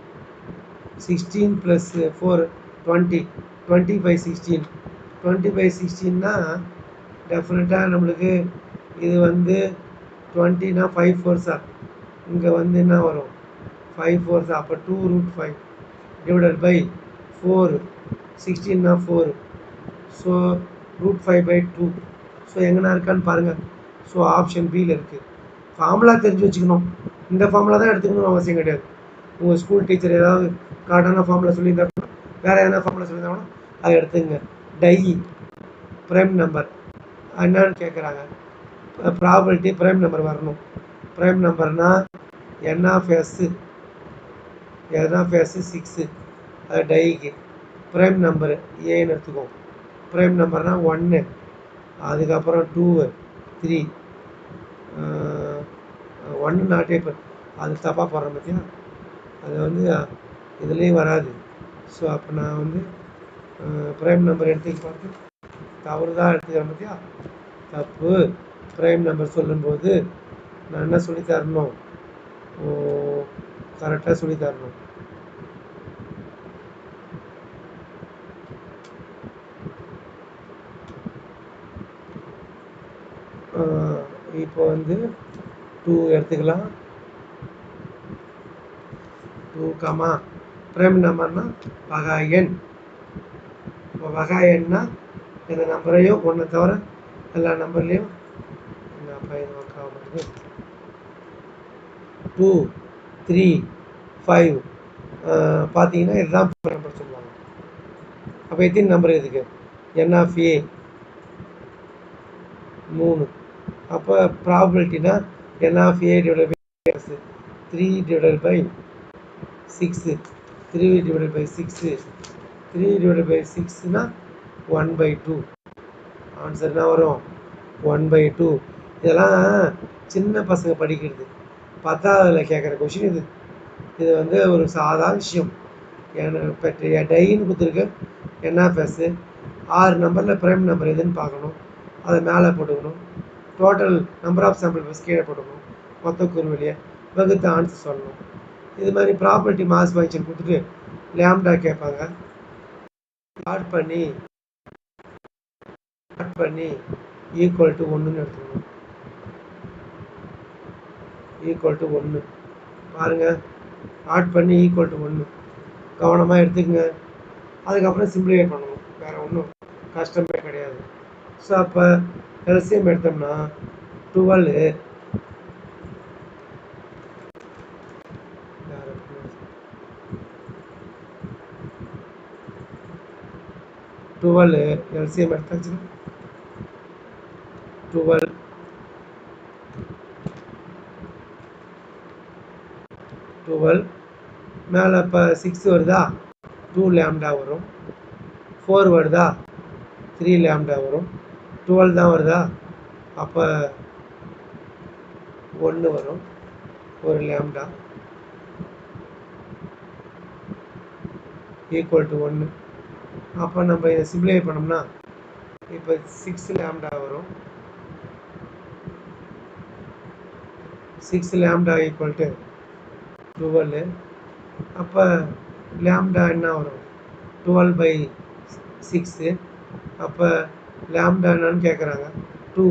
16 + 4 20, 20/16. 20/16னா டெஃபினட்டாக நம்மளுக்கு இது வந்து 20னா 5 4s. இங்கே வந்து என்ன வரும், 5 4s. அப்போ 2√5 டிவைடட் பை 4. 16னா 4, ஸோ √5/2. ஸோ எங்கன்னா இருக்கான்னு பாருங்கள். ஸோ ஆப்ஷன் பியில் இருக்குது. ஃபார்முலா தெரிஞ்சு வச்சுக்கணும். இந்த ஃபார்முலா தான் எடுத்துக்கணும்னு அவசியம் கிடையாது. உங்கள் ஸ்கூல் டீச்சர் ஏதாவது காட்டான ஃபார்முலா சொல்லியிருந்தா, வேறு எதனா ஃபார்முலா சொல்லியிருந்தாங்கன்னா அதை எடுத்துங்க. டை ப்ரைம் நம்பர் என்னன்னு கேட்குறாங்க. ப்ராபபிலிட்டி ப்ரைம் நம்பர் வரணும். ப்ரைம் நம்பர்னால் n(s) 6, அது டைக்கு ப்ரைம் நம்பரு ஏன்னு எடுத்துக்கோம். ப்ரைம் நம்பர்னால் 1, அதுக்கப்புறம் 2, 3. 1 நாட்டே இப்போ அது தப்பாக போடுறேன் பார்த்தியா, அது வந்து இதுலேயும் வராது. ஸோ அப்போ நான் வந்து ப்ரைம் நம்பர் எடுத்துக்க பார்த்து தவறு தான் எடுத்துக்கிறேன் பார்த்தியா, தப்பு. ப்ரைம் நம்பர் சொல்லும்போது நான் என்ன சொல்லித்தரணும், கரெக்டாக சொல்லித்தரணும். இப்போ வந்து 2 எடுத்துக்கலாம். 2, ப்ரைம் நம்பர்னால் வகா எண். இப்போ வகா எண்ணா இந்த நம்பரையும் ஒன்றை தவிர எல்லா நம்பர்லேயும் அப்போ இது ஒர்க் ஆக மாட்டேங்குது. 2, 3, 5 பார்த்தீங்கன்னா இதுதான் நம்பர் சொல்லுவாங்க. அப்போ எத்தனை நம்பர் இதுக்கு n ஆஃப் ஏ 3. அப்போ ப்ராபபிலிட்டினா n of A divide by 3 divide by 6 3 divide by 6 3 divide by 6னா 1/2. ஆன்சர் என்ன வரும் 1/2. இதெல்லாம் சின்ன பசங்க படிக்கிறது 10ஆவதுல கேட்குற கொஷின் இது. இது வந்து ஒரு சாதாரண விஷயம். இப்போ டைன்னு கொடுத்துருக்கு என்எஃப்எஸ் 6 நம்பரில் ப்ரைம் நம்பர் எதுன்னு பார்க்கணும். அதை மேலே போட்டுக்கணும். Total number of sample space கீழே போட்டுக்கணும். மொத்த குறுவெளியை வகுத்து ஆன்சர் சொல்லணும். இது மாதிரி ப்ராப்பர்ட்டி மாஸ் ஃபங்க்ஷன் கொடுத்துட்டு லேம்டா கேட்பாங்க. ஆட் பண்ணி ஈக்குவல் டு 1ன்னு எடுத்துக்கணும். ஈக்குவல் டு 1 பாருங்கள். ஆட் பண்ணி ஈக்குவல் டு 1 கவனமாக எடுத்துக்கங்க. அதுக்கப்புறம் சிம்பிளிஃபை பண்ணணும். வேறு ஒன்றும் கஷ்டமே கிடையாது. ஸோ அப்போ எல்சிஎம் எடுத்தோம்னா 12 எல்சிஎம் எடுத்தாச்சுன்னா 12 மேலே இப்போ 6 வருதா 2 லேம்டா வரும். 4 வருதா 3 லேம்டா வரும். 12 தான் வருதா அப்போ 1 வரும், ஒரு லேம்டா ஈக்குவல் டு 1. அப்போ நம்ம இதை சிம்பிளிஃபை பண்ணோம்னா இப்போ 6 லேம்டா வரும். 6 லேம்டா ஈக்குவல் டு 12. அப்போ லேம்டா என்ன வரும் 12/6. அப்போ லேம்டா என்னன்னு கேட்குறாங்க 2.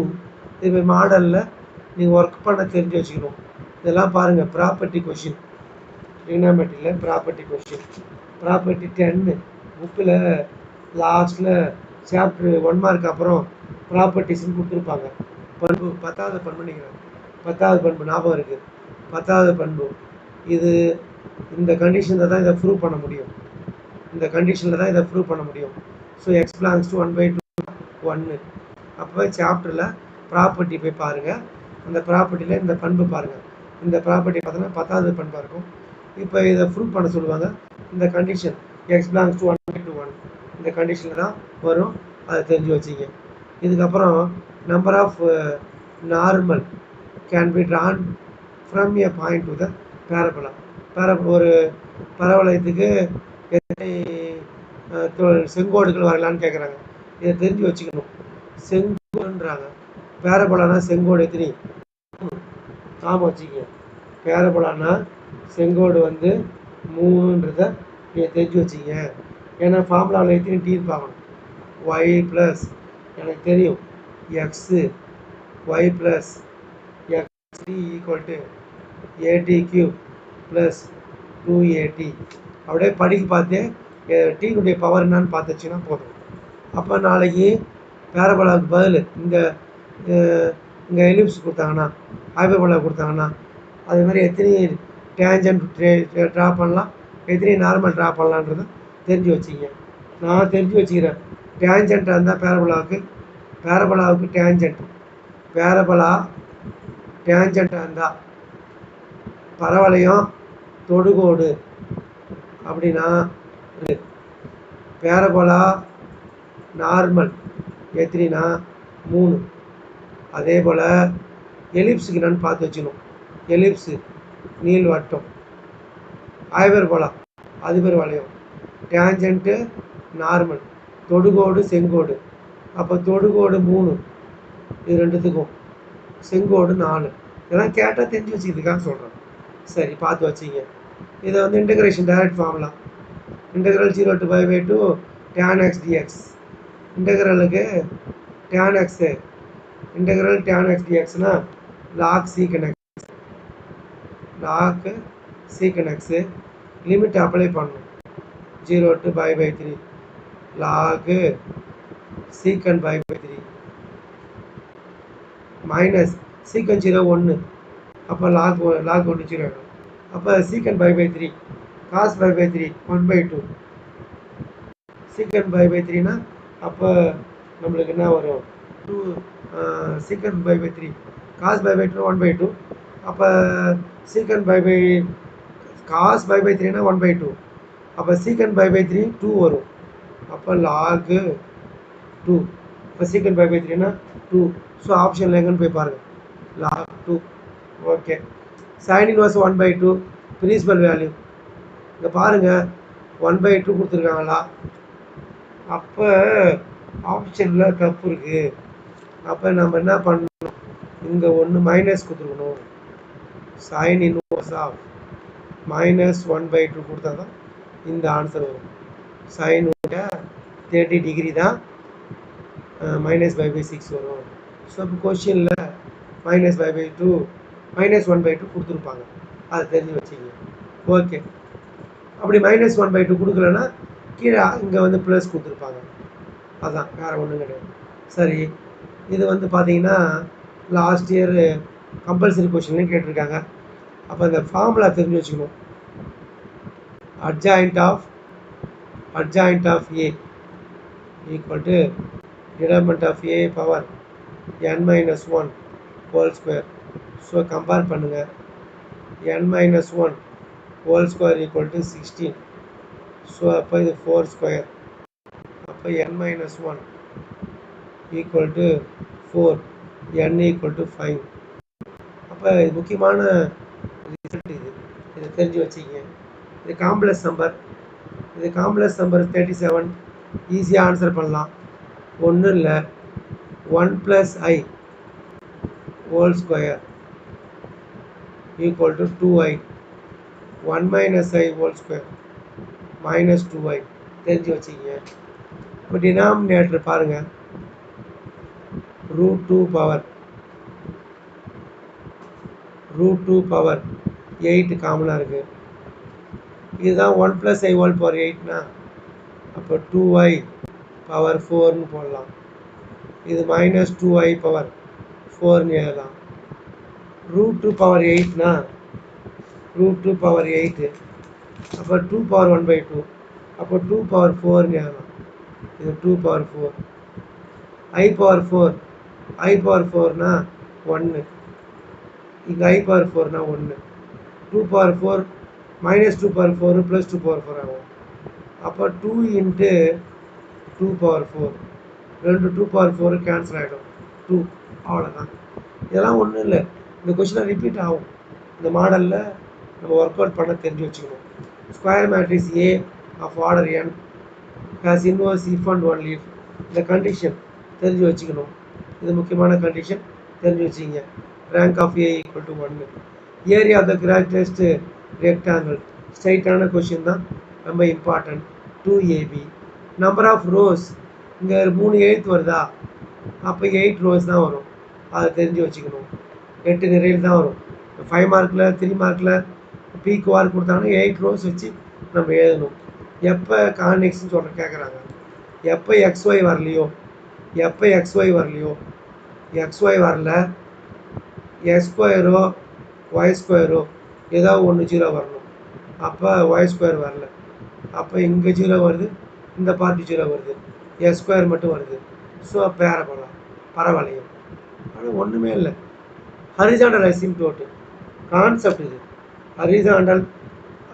இது மாடலில் நீங்கள் ஒர்க் பண்ண தெரிஞ்சு வச்சுக்கணும். இதெல்லாம் பாருங்கள் ப்ராப்பர்ட்டி கொஷின், ட்ரிக்னாமெட்ரியில் ப்ராப்பர்ட்டி கொஷின். ப்ராப்பர்ட்டி 10 புக்கில் லாஸ்ட்டில் சாப்டர் 1 மார்க் அப்புறம் ப்ராப்பர்ட்டிஸ்ன்னு கொடுத்துருப்பாங்க. பண்பு 10வது பண்பு நினைக்கிறேன். 10வது பண்பு ஞாபகம் இருக்குது. 10வது பண்பு இது இந்த கண்டிஷனில் தான் இதை ப்ரூவ் பண்ண முடியும். So X belongs to 1/2 1. அப்போ சாப்டரில் ப்ராப்பர்ட்டி போய் பாருங்கள். அந்த ப்ராப்பர்ட்டியில் இந்த பண்பு பாருங்கள். இந்த ப்ராப்பர்ட்டி பார்த்தோன்னா 10வது பண்பாக இருக்கும். இப்போ இதை ப்ரூவ் பண்ண சொல்லுவாங்க. இந்த கண்டிஷன் எக்ஸ் பிலாங்ஸ் டு 1/2 1 இந்த கண்டிஷனில் தான் வரும். அதை தெரிஞ்சு வச்சிங்க. இதுக்கப்புறம் number of normal can be drawn from a point to the parabola. ஒரு பரவளையத்துக்கு எத்தனை செங்கோடுகள் வரலான்னு கேட்குறாங்க. இதை தெரிஞ்சு வச்சுக்கணும். செங்கோடுன்றாங்க. பேரபோலானா செங்கோடு எத்தனை ஆமாம் வச்சுக்க. பேரபோலானா செங்கோடு வந்து 3ன்றதை நீங்கள் தெரிஞ்சு வச்சிங்க. ஏன்னா ஃபார்முலாவில் எத்தனை டீ பார்க்கணும். ஒய் ப்ளஸ் எனக்கு தெரியும் x y plus x t equal to A T cube plus 2AT. அப்படியே படிக்க பார்த்து டீனுடைய பவர் என்னான்னு பார்த்து வச்சுன்னா போதும். அப்போ நாளைக்கு பேரபோலாவுக்கு பதில் இங்கே எலிப்ஸ் கொடுத்தாங்கன்னா ஹைபர்போலா கொடுத்தாங்கன்னா அது மாதிரி எத்தனை டேஞ்சன்ட் ட்ரா பண்ணலாம், எத்தனை நார்மல் ட்ரா பண்ணலான்றதை தெரிஞ்சு வச்சிங்க. நான் தெரிஞ்சு வச்சுக்கிறேன். டேஞ்சண்ட்டாக இருந்தால் பேரபோலாவுக்கு டேஞ்சண்ட் டேஞ்சண்ட்டாக இருந்தால் பரவளையம் தொடுகோடு அப்படின்னா பேரபோலா நார்மல் எத்தனைனா 3. அதே போல் எலிப்ஸுக்கு என்னன்னு பார்த்து வச்சுக்கணும். எலிப்ஸு நீள்வட்டம், ஹைபர்போலா அதிபர் வளையம், டேஞ்சண்ட்டு நார்மல், தொடுகோடு செங்கோடு. அப்போ தொடுகோடு 3 இது ரெண்டுத்துக்கும், செங்கோடு 4. இதெல்லாம் கேட்டால் தெரிஞ்சு வச்சுக்கிறதுக்காக சொல்கிறேன். சரி பார்த்து வச்சிங்க. இதை வந்து integration direct formula. Integral 0 to π/2 tan x dx. இன்டகிரலுக்கு tan x integral tan x dxனா log secant x limit apply பண்ணணும். 0 to π/3 log secant π/3 minus secant 0 1. அப்போ log 1 0 ஆகிடும். அப்போ secant π/3 cos π/3 1/2 secant pi by த்ரீனா அப்போ நம்மளுக்கு என்ன வரும்? 2 secant pi pi three cos pi pi two 1/2. அப்போ secant pi pi cos pi by த்ரீனா 1/2. அப்போ சீக்கண்ட் பை பை த்ரீ 2 வரும். அப்போ லாகு 2. இப்போ சீக்கண்ட் பை பை த்ரீனா 2. ஸோ ஆப்ஷனில் எங்கன்னு போய் பாருங்கள், log 2. Okay. Sine inverse 1/2 principal value இங்கே பாருங்கள் 1/2 கொடுத்துருக்காங்களா? அப்போ ஆப்ஷனில் தப்பு இருக்குது. அப்போ நம்ம என்ன பண்ணணும், இங்கே ஒன்று மைனஸ் கொடுத்துருக்கணும். சைன் இன்வர்ஸ் ஆஃப் -1/2 கொடுத்தா தான் இந்த ஆன்சர் வரும். சைன் 30 டிகிரி தான் -5/6 வரும். ஸோ இப்போ கொஷினில் -5/2 -1/2 கொடுத்துருப்பாங்க, அதை தெரிஞ்சு வச்சுங்க. ஓகே. அப்படி -1/2 கொடுக்கலன்னா கீழே இங்கே வந்து ப்ளஸ் கொடுத்துருப்பாங்க, அதுதான் வேறு ஒன்றும் கிடையாது. சரி, இது வந்து பார்த்தீங்கன்னா லாஸ்ட் இயர் கம்பல்சரி கொஷின்லையும் கேட்டிருக்காங்க. அப்போ இந்த ஃபார்முலா தெரிஞ்சு வச்சுக்கணும். adjoint of A equal to determinant of A power n-1 whole square. So compare பண்ணுங்கள். n-1 whole square equal to 16. So அப்போ இது 4 ஸ்கொயர். அப்போ n-1 equal to 4, n equal to 5. அப்போ இது முக்கியமான ரிசல்ட். இதை தெரிஞ்சு வச்சுக்கிங்க. இது காம்ப்ளெக்ஸ் நம்பர். இது காம்ப்ளெக்ஸ் நம்பர் 37. ஈஸியாக ஆன்சர் பண்ணலாம். ஒன்றும் இல்லை, 1 + i whole square equal to 2i. 1 - i whole square -2i. தெரிஞ்சு வச்சுக்கிங்க. இப்போ டினாமினேட்டர் பாருங்கள், √2 பவர் 8 காமனாக இருக்குது. இதுதான் 1 + i whole power 8னா அப்போ 2i பவர் 4ன்னு போடலாம். இது -2i பவர் 4ன்னு எழுதலாம். √2 பவர் 8னா √2 பவர் 8, அப்போ 2 பவர் 1/2, அப்போ 2 பவர் 4ன்னு எழுதலாம். இது 2 power 4. i power 4, i power 4னா 1, இங்கே i பவர் 4னா 1. 2 பவர் 4 -2 பவர் 4 + 2 பவர் 4 ஆகும். அப்போ 2 × 2 பவர் 4, 2 பவர் 4 கேன்சல் ஆகிடும். 2 அவ்வளோதான். இதெல்லாம் ஒன்றும் இல்லை, இந்த கொஷினில் ரிப்பீட் ஆகும். இந்த மாடலில் நம்ம ஒர்க் அவுட் பண்ண தெரிஞ்சு வச்சுக்கணும். Square matrix A of order n has inverse if and only if. இந்த கண்டிஷன் தெரிஞ்சு வச்சுக்கணும். இது முக்கியமான கண்டிஷன், தெரிஞ்சு வச்சுக்கிங்க. Rank of A = 1. Area of the greatest rectangle ஸ்ட்ரைட்டான கொஷின் தான், ரொம்ப important. 2AB. Number of rose இங்கே 3 எழுத்து வருதா, அப்போ 8 ரோஸ் தான் வரும், அதை தெரிஞ்சு வச்சுக்கணும். 8 நிறையில் தான் வரும். 5 மார்க்கில் 3 மார்க்கில் PQR கொடுத்தாங்கன்னா 8 ரோஸ் வச்சு நம்ம எழுதணும். எப்போ கான்வெக்ஸ்ன்னு கேட்குறாங்க, எப்போ XY வரலையோ, XY வரல, x² y² ஏதாவது ஒன்று 0 வரணும். அப்போ y² வரல, அப்போ இங்கே 0 வருது, இந்த பார்ட்டி 0 வருது, s² மட்டும் வருது. ஸோ பேரபோலா பரவாயில்லையும். ஆனால் ஒன்றுமே இல்லை. ஹரிசாண்டல் அசிம்ப்டோட்டு கான்செப்ட் இது. ஹரிசாண்டல்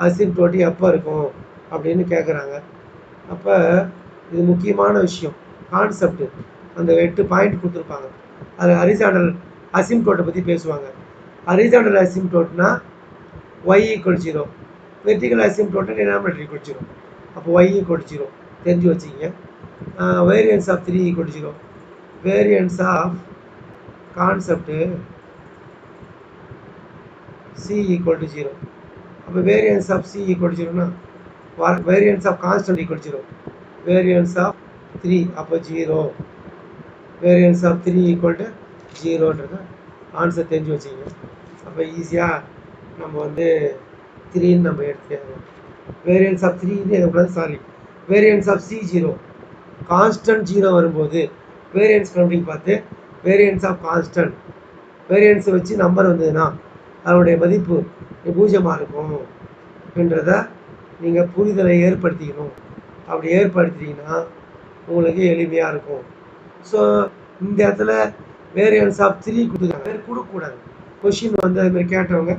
அசிம்ப்டோட்டு எப்போ இருக்கும் அப்படின்னு கேட்குறாங்க. அப்போ இது முக்கியமான விஷயம், கான்செப்ட். அந்த 8 பாயிண்ட் கொடுத்துருப்பாங்க, அதில் ஹரிசாண்டல் அசிம்ப்டோட்டை பற்றி பேசுவாங்க. ஹரிசாண்டல் அசிம்ப்டோட்னா y = 0, வெர்டிகல் அசிம்ப்டோட்னா டினாமினேட்டர் = 0. அப்போ y = 0 தெரிஞ்சு வச்சுக்கிங்க. Variance of 3 = 0. Variance of concept c = 0. அப்போ வேரியன்ஸ் ஆஃப் c = 0னா variance of constant = 0. Variance of 3 அப்போ 0. வேரியன்ஸ் ஆஃப் 3 = 0ன்றது ஆன்சர் தெரிஞ்சு வச்சுக்கிங்க. அப்போ ஈஸியாக நம்ம வந்து 3ன்னு நம்ம எடுத்துக்கலாம். வேரியன்ஸ் ஆஃப் 3ன்னு எதுக்கூடாது, sorry, variance of c 0. Constant 0 வரும்போது வேரியன்ஸ் கவுண்டிங் பார்த்து வேரியன்ஸ் ஆஃப் கான்ஸ்டன்ட் வேரியன்ஸை வச்சு நம்பர் வந்ததுன்னா அதனுடைய மதிப்பு 0 இருக்கும் என்றதை நீங்கள் புரிதலை ஏற்படுத்திக்கணும். அப்படி ஏற்படுத்திட்டீங்கன்னா உங்களுக்கு எளிமையாக இருக்கும். ஸோ இந்த இடத்துல வேரியன்ஸ் ஆஃப் 3 கொடுத்துருக்காங்க, வேறு கொடுக்கக்கூடாது. கொஷின் வந்து அதுமாதிரி கேட்டவங்க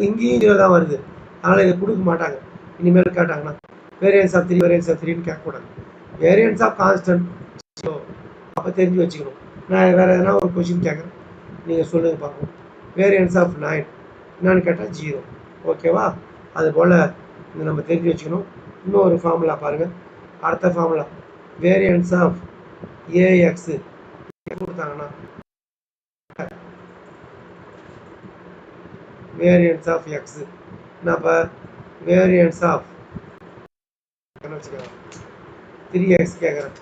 இங்கேயும் 0 தான் வருது, அதனால் இதை கொடுக்க மாட்டாங்க. இனிமேல் கேட்டாங்கன்னா வேரியன்ஸ் ஆஃப் 3 வேரியன்ஸ் ஆஃப் 3ன்னு கேட்கக்கூடாது. Variance of constant. ஸோ அப்போ தெரிஞ்சு வச்சுக்கணும். நான் வேறு எதனா ஒரு கொஷின் கேட்குறேன், நீங்கள் சொல்லுங்கள் பார்ப்போம். வேரியன்ஸ் ஆஃப் 9 என்னன்னு கேட்டால் 0. ஓகேவா? அதுபோல் இதை நம்ம தெரிஞ்சு வச்சுக்கணும். இன்னொரு ஃபார்முலா பாருங்கள். அடுத்த ஃபார்முலா வேரியன்ஸ் ஆஃப் ஏஎக்ஸு கொடுத்தாங்கன்னா வேரியன்ஸ் ஆஃப் எக்ஸு நம்ம வேரியன்ஸ் ஆஃப் வச்சுக்கலாம் 3x கேட்குறேன்.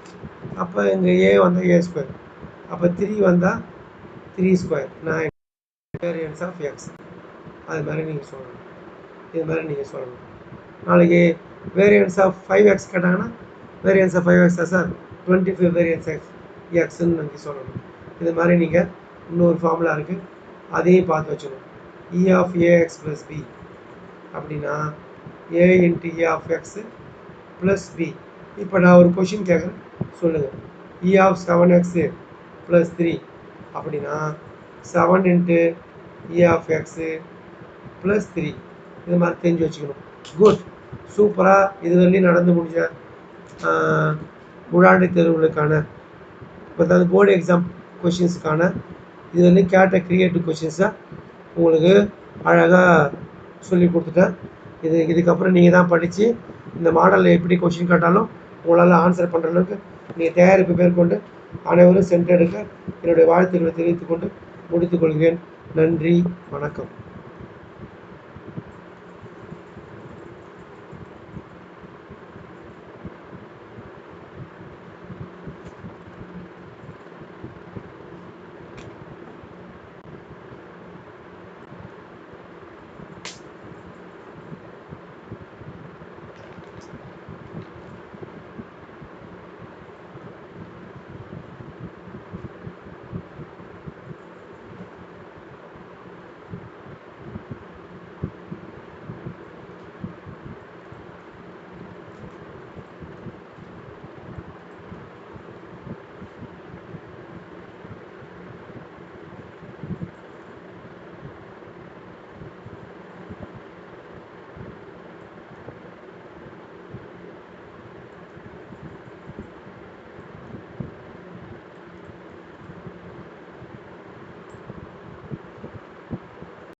அப்போ இங்கே ஏ வந்தால் ஏ ஸ்கொயர், அப்போ 3 வந்தால் 3 ஸ்கொயர் 9 வேரியன்ஸ் ஆஃப் எக்ஸ். அது மாதிரி நீங்கள் சொல்லணும். இது மாதிரி நீங்கள் சொல்லணும். நாளைக்கு வேரியன்ஸ் ஆஃப் 5x கேட்டாங்கன்னா variance of 5x sir 25 variance எக்ஸ்ன்னு நீங்கள் சொல்லணும். இது மாதிரி நீங்கள் இன்னொரு ஃபார்முலா இருக்குது, அதையும் பார்த்து வச்சுக்கணும். E of A X plus B அப்படின்னா A into A of x plus B. இப்போ நான் ஒரு கொஷின் கேட்குறேன், சொல்லுங்கள். இ ஆஃப் 7x ப்ளஸ் 3 அப்படின்னா 7 into E of x plus 3. இது மாதிரி தெரிஞ்சு வச்சுக்கணும். குட், சூப்பராக. இது வரையும் நடந்து முடிஞ்ச முழாண்டு தேர்வுகளுக்கான அதாவது போர்டு எக்ஸாம் கொஷின்ஸுக்கான இது வந்து கேட்ட க்ரியேட்டிவ் கொஷின்ஸை உங்களுக்கு அழகாக சொல்லி கொடுத்துட்டேன். இதுக்கப்புறம் நீங்கள் தான் படித்து இந்த மாடலில் எப்படி கொஷின் கேட்டாலும் உங்களால் ஆன்சர் பண்ணுற அளவுக்கு நீங்கள் தயாரிப்பு மேற்கொண்டு அனைவரும் சென்றெடுக்க என்னுடைய வாழ்த்துக்களை தெரிவித்துக்கொண்டு முடித்துக்கொள்கிறேன். நன்றி, வணக்கம்.